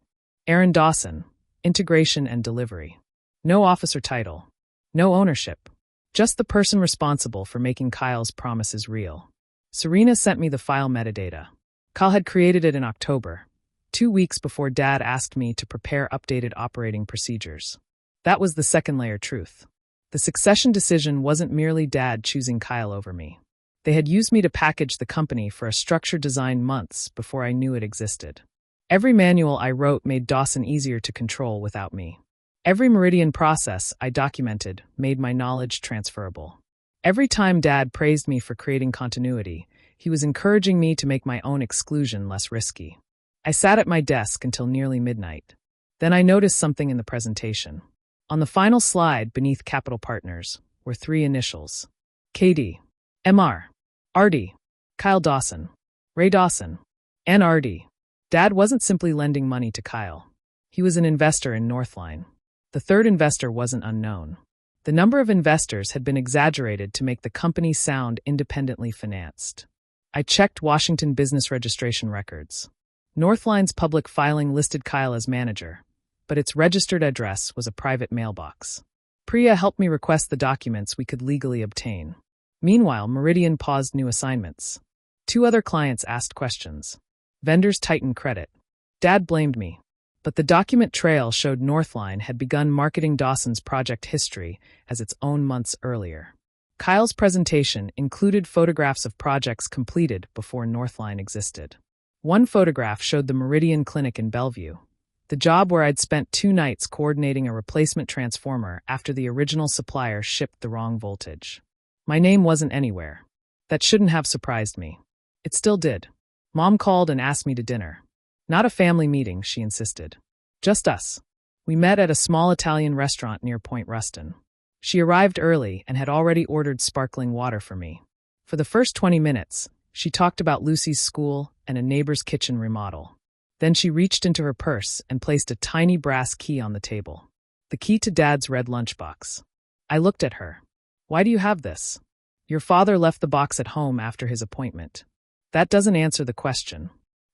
Aaron Dawson, integration and delivery. No officer title. No ownership. Just the person responsible for making Kyle's promises real. Serena sent me the file metadata. Kyle had created it in October, 2 weeks before Dad asked me to prepare updated operating procedures. That was the second layer truth. The succession decision wasn't merely Dad choosing Kyle over me. They had used me to package the company for a structure designed months before I knew it existed. Every manual I wrote made Dawson easier to control without me. Every Meridian process I documented made my knowledge transferable. Every time Dad praised me for creating continuity, he was encouraging me to make my own exclusion less risky. I sat at my desk until nearly midnight. Then I noticed something in the presentation. On the final slide beneath Capital Partners were 3 initials. KD. MR. RD. Kyle Dawson. Ray Dawson. NRD. Dad wasn't simply lending money to Kyle. He was an investor in Northline. The third investor wasn't unknown. The number of investors had been exaggerated to make the company sound independently financed. I checked Washington business registration records. Northline's public filing listed Kyle as manager, but its registered address was a private mailbox. Priya helped me request the documents we could legally obtain. Meanwhile, Meridian paused new assignments. 2 other clients asked questions. Vendors tightened credit. Dad blamed me. But the document trail showed Northline had begun marketing Dawson's project history as its own months earlier. Kyle's presentation included photographs of projects completed before Northline existed. One photograph showed the Meridian Clinic in Bellevue, the job where I'd spent 2 nights coordinating a replacement transformer after the original supplier shipped the wrong voltage. My name wasn't anywhere. That shouldn't have surprised me. It still did. Mom called and asked me to dinner. Not a family meeting, she insisted. Just us. We met at a small Italian restaurant near Point Ruston. She arrived early and had already ordered sparkling water for me. For the first 20 minutes, she talked about Lucy's school and a neighbor's kitchen remodel. Then she reached into her purse and placed a tiny brass key on the table. The key to Dad's red lunchbox. I looked at her. Why do you have this? Your father left the box at home after his appointment. That doesn't answer the question.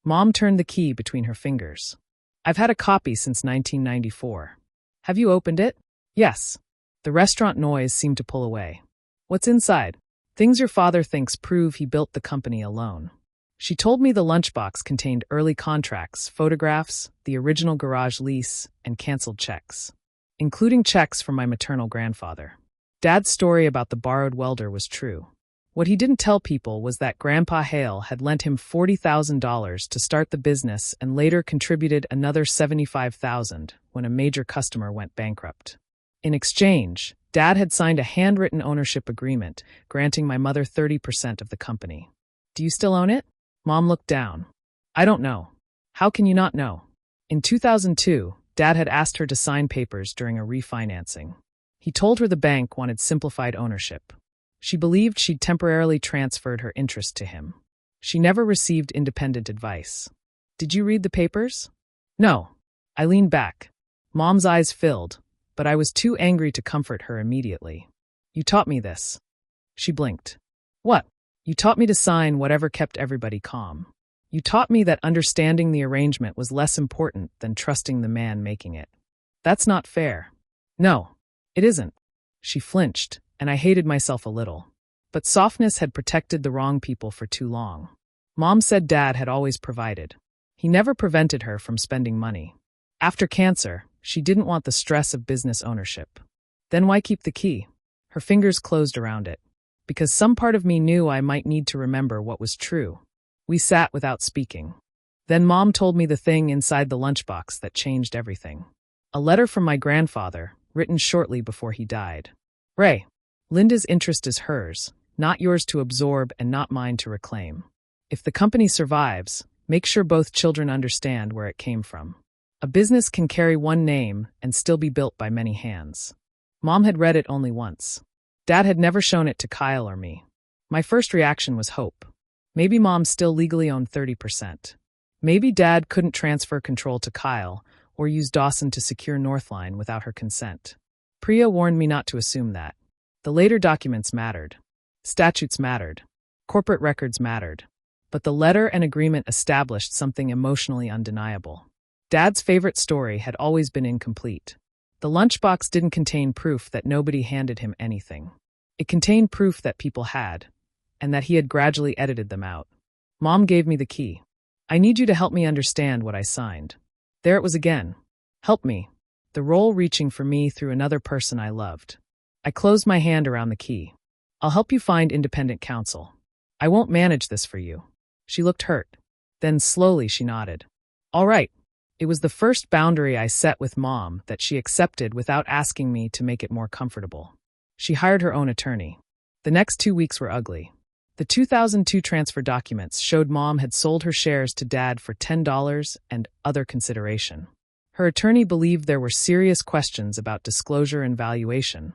Mom turned the key between her fingers. I've had a copy since 1994. Have you opened it? Yes. The restaurant noise seemed to pull away. What's inside? Things your father thinks prove he built the company alone. She told me the lunchbox contained early contracts, photographs, the original garage lease, and canceled checks, including checks from my maternal grandfather. Dad's story about the borrowed welder was true. What he didn't tell people was that Grandpa Hale had lent him $40,000 to start the business and later contributed another $75,000 when a major customer went bankrupt. In exchange, Dad had signed a handwritten ownership agreement granting my mother 30% of the company. Do you still own it? Mom looked down. I don't know. How can you not know? In 2002, Dad had asked her to sign papers during a refinancing. He told her the bank wanted simplified ownership. She believed she'd temporarily transferred her interest to him. She never received independent advice. Did you read the papers? No. I leaned back. Mom's eyes filled, but I was too angry to comfort her immediately. You taught me this. She blinked. What? You taught me to sign whatever kept everybody calm. You taught me that understanding the arrangement was less important than trusting the man making it. That's not fair. No, it isn't. She flinched, and I hated myself a little. But softness had protected the wrong people for too long. Mom said Dad had always provided. He never prevented her from spending money. After cancer, she didn't want the stress of business ownership. Then why keep the key? Her fingers closed around it. Because some part of me knew I might need to remember what was true. We sat without speaking. Then Mom told me the thing inside the lunchbox that changed everything. A letter from my grandfather, written shortly before he died. Ray, Linda's interest is hers, not yours to absorb and not mine to reclaim. If the company survives, make sure both children understand where it came from. A business can carry one name and still be built by many hands. Mom had read it only once. Dad had never shown it to Kyle or me. My first reaction was hope. Maybe Mom still legally owned 30%. Maybe Dad couldn't transfer control to Kyle or use Dawson to secure Northline without her consent. Priya warned me not to assume that. The later documents mattered. Statutes mattered. Corporate records mattered. But the letter and agreement established something emotionally undeniable. Dad's favorite story had always been incomplete. The lunchbox didn't contain proof that nobody handed him anything. It contained proof that people had, and that he had gradually edited them out. Mom gave me the key. I need you to help me understand what I signed. There it was again. Help me. The role reaching for me through another person I loved. I closed my hand around the key. I'll help you find independent counsel. I won't manage this for you. She looked hurt. Then slowly she nodded. All right. It was the first boundary I set with Mom that she accepted without asking me to make it more comfortable. She hired her own attorney. The next 2 weeks were ugly. The 2002 transfer documents showed Mom had sold her shares to Dad for $10 and other consideration. Her attorney believed there were serious questions about disclosure and valuation,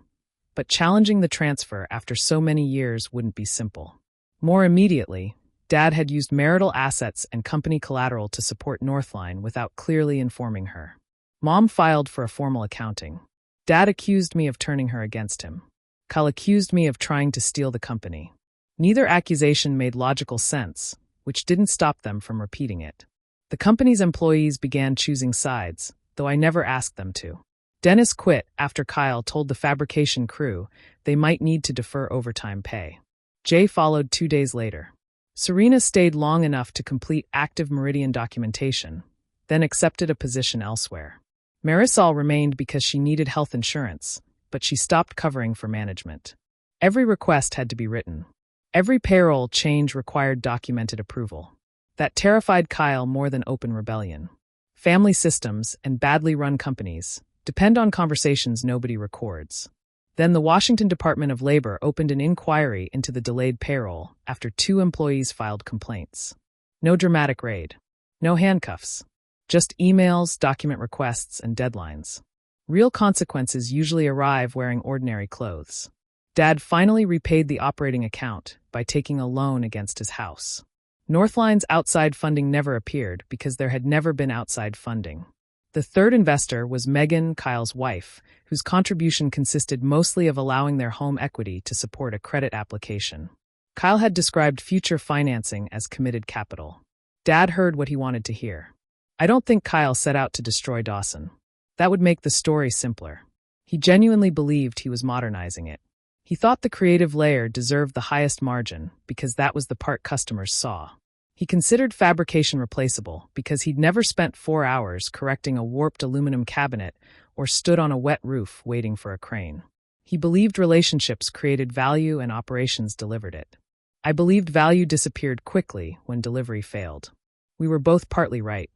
but challenging the transfer after so many years wouldn't be simple. More immediately, Dad had used marital assets and company collateral to support Northline without clearly informing her. Mom filed for a formal accounting. Dad accused me of turning her against him. Kyle accused me of trying to steal the company. Neither accusation made logical sense, which didn't stop them from repeating it. The company's employees began choosing sides, though I never asked them to. Dennis quit after Kyle told the fabrication crew they might need to defer overtime pay. Jay followed 2 days later. Serena stayed long enough to complete active Meridian documentation, then accepted a position elsewhere. Marisol remained because she needed health insurance, but she stopped covering for management. Every request had to be written. Every payroll change required documented approval. That terrified Kyle more than open rebellion. Family systems and badly run companies depend on conversations nobody records. Then the Washington Department of Labor opened an inquiry into the delayed payroll after 2 employees filed complaints. No dramatic raid. No handcuffs. Just emails, document requests, and deadlines. Real consequences usually arrive wearing ordinary clothes. Dad finally repaid the operating account by taking a loan against his house. Northline's outside funding never appeared because there had never been outside funding. The third investor was Megan, Kyle's wife, whose contribution consisted mostly of allowing their home equity to support a credit application. Kyle had described future financing as committed capital. Dad heard what he wanted to hear. I don't think Kyle set out to destroy Dawson. That would make the story simpler. He genuinely believed he was modernizing it. He thought the creative layer deserved the highest margin because that was the part customers saw. He considered fabrication replaceable because he'd never spent 4 hours correcting a warped aluminum cabinet or stood on a wet roof waiting for a crane. He believed relationships created value and operations delivered it. I believed value disappeared quickly when delivery failed. We were both partly right.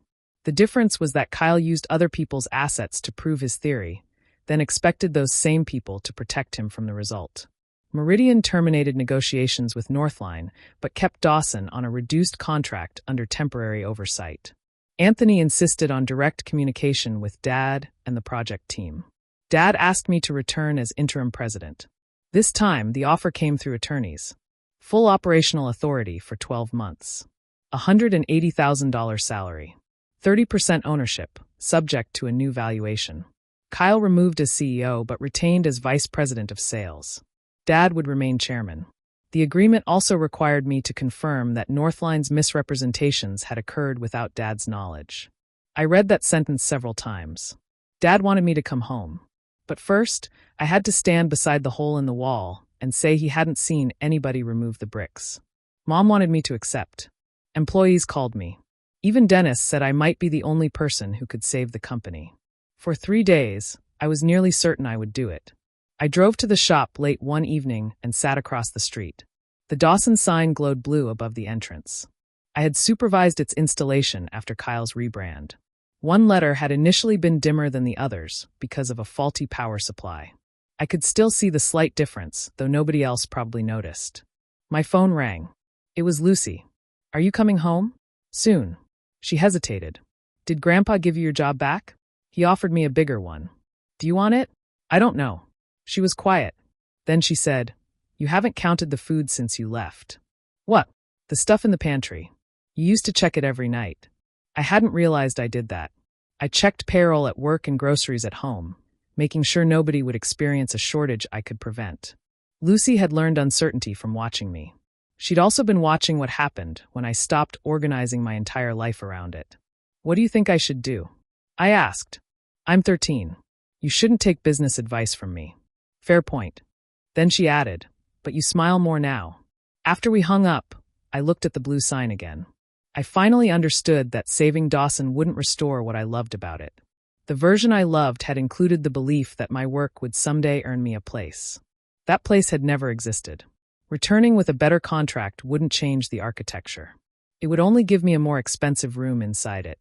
The difference was that Kyle used other people's assets to prove his theory, then expected those same people to protect him from the result. Meridian terminated negotiations with Northline, but kept Dawson on a reduced contract under temporary oversight. Anthony insisted on direct communication with Dad and the project team. Dad asked me to return as interim president. This time, the offer came through attorneys. Full operational authority for 12 months. $180,000 salary. 30% ownership, subject to a new valuation. Kyle removed as CEO but retained as vice president of sales. Dad would remain chairman. The agreement also required me to confirm that Northline's misrepresentations had occurred without Dad's knowledge. I read that sentence several times. Dad wanted me to come home. But first, I had to stand beside the hole in the wall and say he hadn't seen anybody remove the bricks. Mom wanted me to accept. Employees called me. Even Dennis said I might be the only person who could save the company. For 3 days, I was nearly certain I would do it. I drove to the shop late one evening and sat across the street. The Dawson sign glowed blue above the entrance. I had supervised its installation after Kyle's rebrand. One letter had initially been dimmer than the others because of a faulty power supply. I could still see the slight difference, though nobody else probably noticed. My phone rang. It was Lucy. "Are you coming home?" "Soon." She hesitated. "Did Grandpa give you your job back?" "He offered me a bigger one." "Do you want it?" "I don't know." She was quiet. Then she said, "You haven't counted the food since you left." "What?" "The stuff in the pantry. You used to check it every night." I hadn't realized I did that. I checked payroll at work and groceries at home, making sure nobody would experience a shortage I could prevent. Lucy had learned uncertainty from watching me. She'd also been watching what happened when I stopped organizing my entire life around it. "What do you think I should do?" I asked. "I'm 13. You shouldn't take business advice from me." "Fair point." Then she added, "But you smile more now." After we hung up, I looked at the blue sign again. I finally understood that saving Dawson wouldn't restore what I loved about it. The version I loved had included the belief that my work would someday earn me a place. That place had never existed. Returning with a better contract wouldn't change the architecture. It would only give me a more expensive room inside it.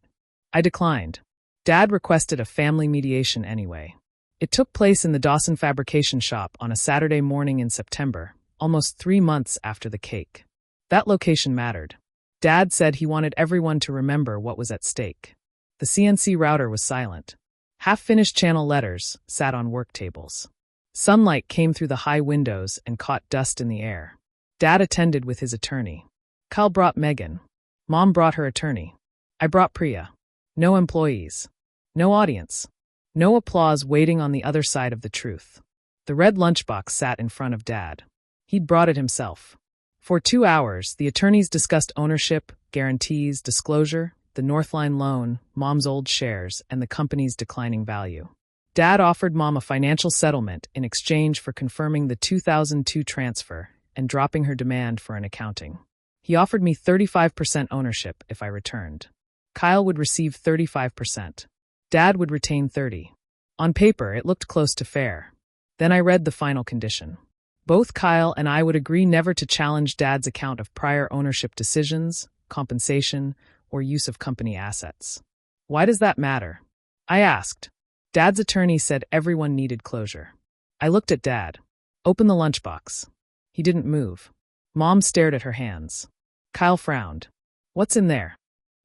I declined. Dad requested a family mediation anyway. It took place in the Dawson fabrication shop on a Saturday morning in September, almost 3 months after the cake. That location mattered. Dad said he wanted everyone to remember what was at stake. The CNC router was silent. Half-finished channel letters sat on work tables. Sunlight came through the high windows and caught dust in the air. Dad attended with his attorney. Kyle brought Megan. Mom brought her attorney. I brought Priya. No employees. No audience. No applause waiting on the other side of the truth. The red lunchbox sat in front of Dad. He'd brought it himself. For 2 hours, the attorneys discussed ownership, guarantees, disclosure, the Northline loan, Mom's old shares, and the company's declining value. Dad offered Mom a financial settlement in exchange for confirming the 2002 transfer and dropping her demand for an accounting. He offered me 35% ownership if I returned. Kyle would receive 35%. Dad would retain 30%. On paper, it looked close to fair. Then I read the final condition. Both Kyle and I would agree never to challenge Dad's account of prior ownership decisions, compensation, or use of company assets. Why does that matter? I asked. Dad's attorney said everyone needed closure. I looked at Dad. Open the lunchbox. He didn't move. Mom stared at her hands. Kyle frowned. What's in there?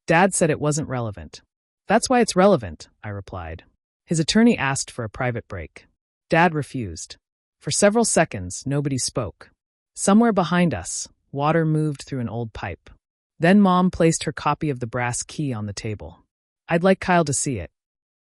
Dad said it wasn't relevant. That's why it's relevant, I replied. His attorney asked for a private break. Dad refused. For several seconds, nobody spoke. Somewhere behind us, water moved through an old pipe. Then Mom placed her copy of the brass key on the table. I'd like Kyle to see it.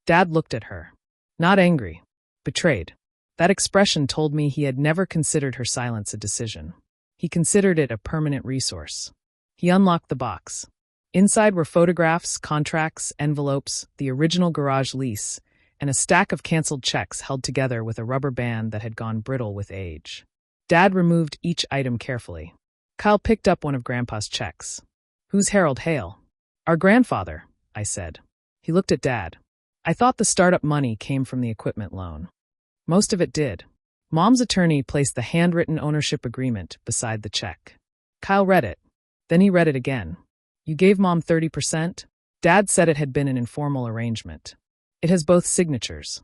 Dad looked at her. Not angry. Betrayed. That expression told me he had never considered her silence a decision. He considered it a permanent resource. He unlocked the box. Inside were photographs, contracts, envelopes, the original garage lease, and a stack of canceled checks held together with a rubber band that had gone brittle with age. Dad removed each item carefully. Kyle picked up one of Grandpa's checks. Who's Harold Hale? Our grandfather, I said. He looked at Dad. I thought the startup money came from the equipment loan. Most of it did. Mom's attorney placed the handwritten ownership agreement beside the check. Kyle read it. Then he read it again. You gave Mom 30%? Dad said it had been an informal arrangement. It has both signatures.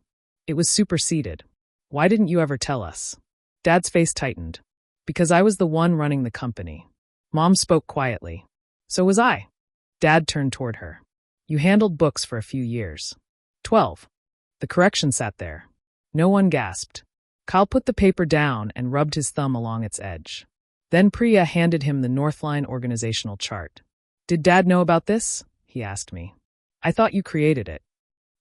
It was superseded. Why didn't you ever tell us? Dad's face tightened. Because I was the one running the company. Mom spoke quietly. So was I. Dad turned toward her. You handled books for a few years. 12. The correction sat there. No one gasped. Kyle put the paper down and rubbed his thumb along its edge. Then Priya handed him the Northline organizational chart. Did Dad know about this? He asked me. I thought you created it.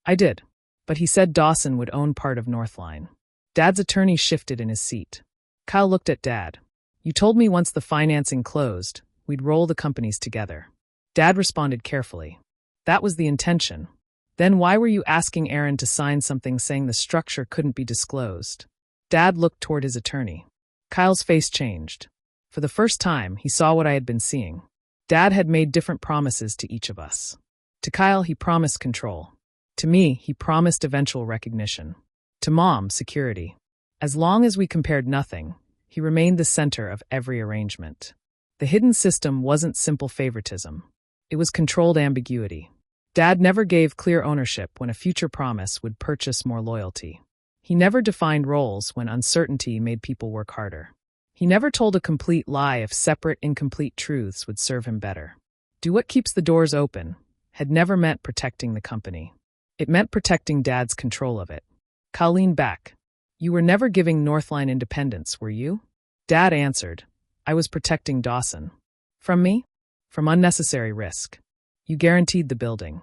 I did. But he said Dawson would own part of Northline. Dad's attorney shifted in his seat. Kyle looked at Dad. You told me once the financing closed, we'd roll the companies together. Dad responded carefully. That was the intention. Then why were you asking Aaron to sign something saying the structure couldn't be disclosed? Dad looked toward his attorney. Kyle's face changed. For the first time, he saw what I had been seeing. Dad had made different promises to each of us. To Kyle, he promised control. To me, he promised eventual recognition. To Mom, security. As long as we compared nothing, he remained the center of every arrangement. The hidden system wasn't simple favoritism. It was controlled ambiguity. Dad never gave clear ownership when a future promise would purchase more loyalty. He never defined roles when uncertainty made people work harder. He never told a complete lie if separate, incomplete truths would serve him better. Do what keeps the doors open had never meant protecting the company. It meant protecting Dad's control of it. Kyle leaned back. You were never giving Northline independence, were you? Dad answered. I was protecting Dawson. From me? From unnecessary risk. You guaranteed the building.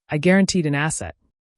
I guaranteed an asset.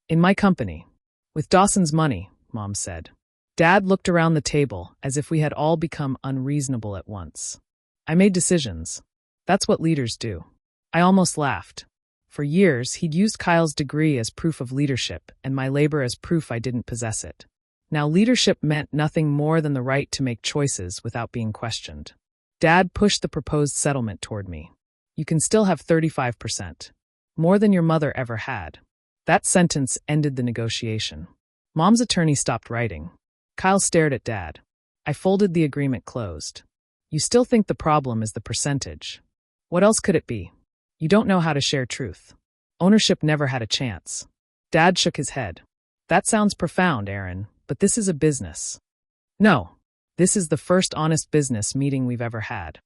In my company. With Dawson's money, Mom said. Dad looked around the table as if we had all become unreasonable at once. I made decisions. That's what leaders do. I almost laughed. For years, he'd used Kyle's degree as proof of leadership and my labor as proof I didn't possess it. Now leadership meant nothing more than the right to make choices without being questioned. Dad pushed the proposed settlement toward me. You can still have 35%. More than your mother ever had. That sentence ended the negotiation. Mom's attorney stopped writing. Kyle stared at Dad. I folded the agreement closed. You still think the problem is the percentage. What else could it be? You don't know how to share truth. Ownership never had a chance. Dad shook his head. That sounds profound, Aaron, but this is a business. No, this is the first honest business meeting we've ever had.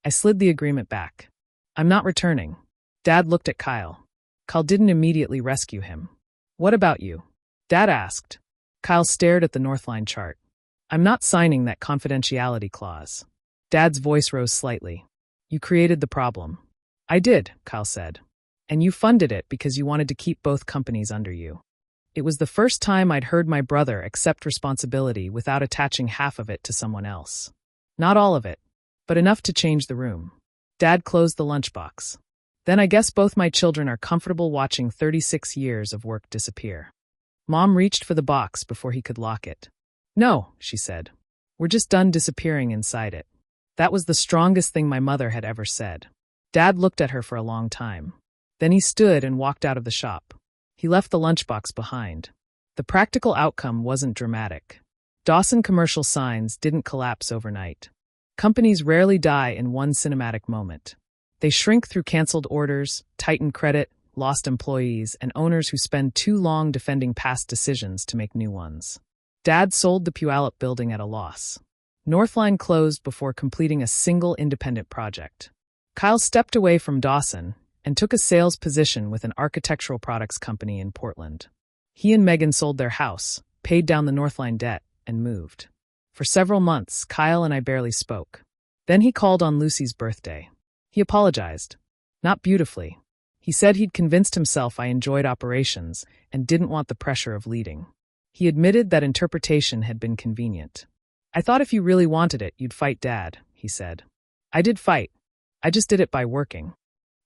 I slid the agreement back. I'm not returning. Dad looked at Kyle. Kyle didn't immediately rescue him. What about you? Dad asked. Kyle stared at the Northline chart. I'm not signing that confidentiality clause. Dad's voice rose slightly. You created the problem. I did, Kyle said. And you funded it because you wanted to keep both companies under you. It was the first time I'd heard my brother accept responsibility without attaching half of it to someone else. Not all of it, but enough to change the room. Dad closed the lunchbox. Then I guess both my children are comfortable watching 36 years of work disappear. Mom reached for the box before he could lock it. No, she said. We're just done disappearing inside it. That was the strongest thing my mother had ever said. Dad looked at her for a long time. Then he stood and walked out of the shop. He left the lunchbox behind. The practical outcome wasn't dramatic. Dawson commercial signs didn't collapse overnight. Companies rarely die in one cinematic moment. They shrink through canceled orders, tightened credit, lost employees, and owners who spend too long defending past decisions to make new ones. Dad sold the Puyallup building at a loss. Northline closed before completing a single independent project. Kyle stepped away from Dawson and took a sales position with an architectural products company in Portland. He and Megan sold their house, paid down the Northline debt, and moved. For several months, Kyle and I barely spoke. Then he called on Lucy's birthday. He apologized. Not beautifully. He said he'd convinced himself I enjoyed operations and didn't want the pressure of leading. He admitted that interpretation had been convenient. I thought if you really wanted it, you'd fight Dad, he said. I did fight. I just did it by working.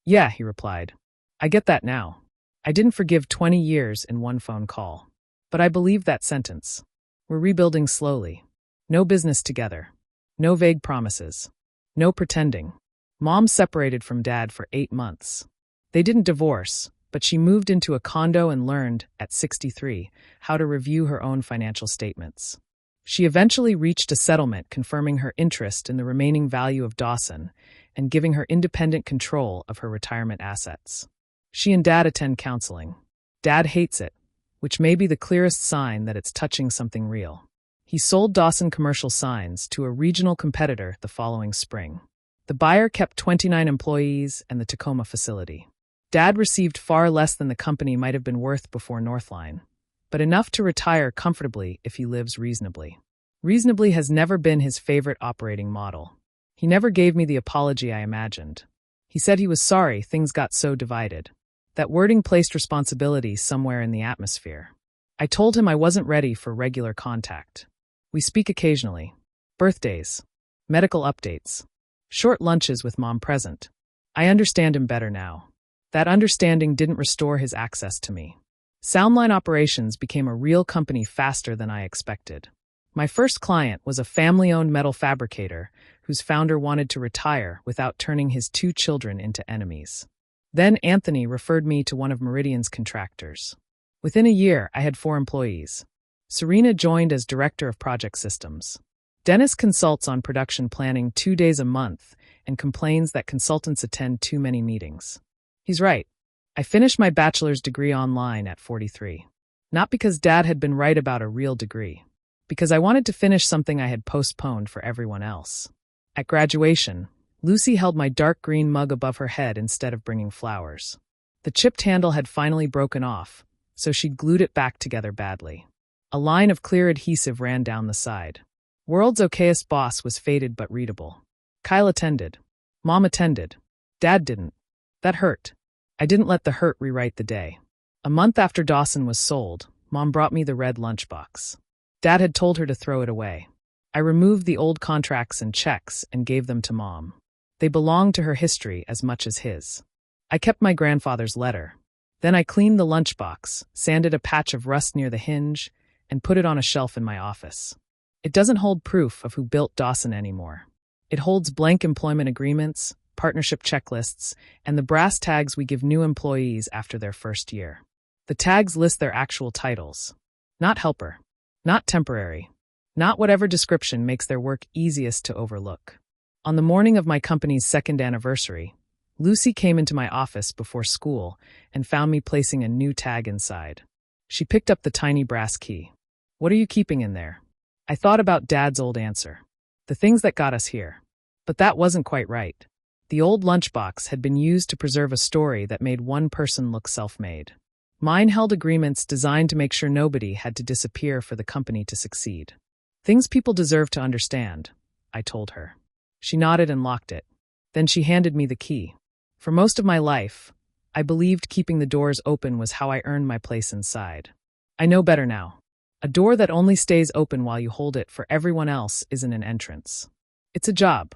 Yeah, he replied. I get that now. I didn't forgive 20 years in one phone call. But I believe that sentence. We're rebuilding slowly. No business together. No vague promises. No pretending. Mom separated from Dad for 8 months. They didn't divorce, but she moved into a condo and learned, at 63, how to review her own financial statements. She eventually reached a settlement confirming her interest in the remaining value of Dawson and giving her independent control of her retirement assets. She and Dad attend counseling. Dad hates it, which may be the clearest sign that it's touching something real. He sold Dawson Commercial Signs to a regional competitor the following spring. The buyer kept 29 employees and the Tacoma facility. Dad received far less than the company might have been worth before Northline, but enough to retire comfortably if he lives reasonably. Reasonably has never been his favorite operating model. He never gave me the apology I imagined. He said he was sorry things got so divided. That wording placed responsibility somewhere in the atmosphere. I told him I wasn't ready for regular contact. We speak occasionally. Birthdays. Medical updates. Short lunches with mom present. I understand him better now. That understanding didn't restore his access to me. Soundline Operations became a real company faster than I expected. My first client was a family-owned metal fabricator whose founder wanted to retire without turning his 2 children into enemies. Then Anthony referred me to one of Meridian's contractors. Within a year, I had 4 employees. Serena joined as Director of Project Systems. Dennis consults on production planning 2 days a month and complains that consultants attend too many meetings. He's right. I finished my bachelor's degree online at 43. Not because Dad had been right about a real degree. Because I wanted to finish something I had postponed for everyone else. At graduation, Lucy held my dark green mug above her head instead of bringing flowers. The chipped handle had finally broken off, so she'd glued it back together badly. A line of clear adhesive ran down the side. World's okayest boss was faded but readable. Kyle attended. Mom attended. Dad didn't. That hurt. I didn't let the hurt rewrite the day. A month after Dawson was sold, Mom brought me the red lunchbox. Dad had told her to throw it away. I removed the old contracts and checks and gave them to Mom. They belonged to her history as much as his. I kept my grandfather's letter. Then I cleaned the lunchbox, sanded a patch of rust near the hinge, and put it on a shelf in my office. It doesn't hold proof of who built Dawson anymore. It holds blank employment agreements, partnership checklists, and the brass tags we give new employees after their first year. The tags list their actual titles. Not helper. Not temporary. Not whatever description makes their work easiest to overlook. On the morning of my company's 2nd anniversary, Lucy came into my office before school and found me placing a new tag inside. She picked up the tiny brass key. "What are you keeping in there?" I thought about Dad's old answer. The things that got us here. But that wasn't quite right. The old lunchbox had been used to preserve a story that made one person look self-made. Mine held agreements designed to make sure nobody had to disappear for the company to succeed. "Things people deserve to understand," I told her. She nodded and locked it. Then she handed me the key. For most of my life, I believed keeping the doors open was how I earned my place inside. I know better now. A door that only stays open while you hold it for everyone else isn't an entrance. It's a job.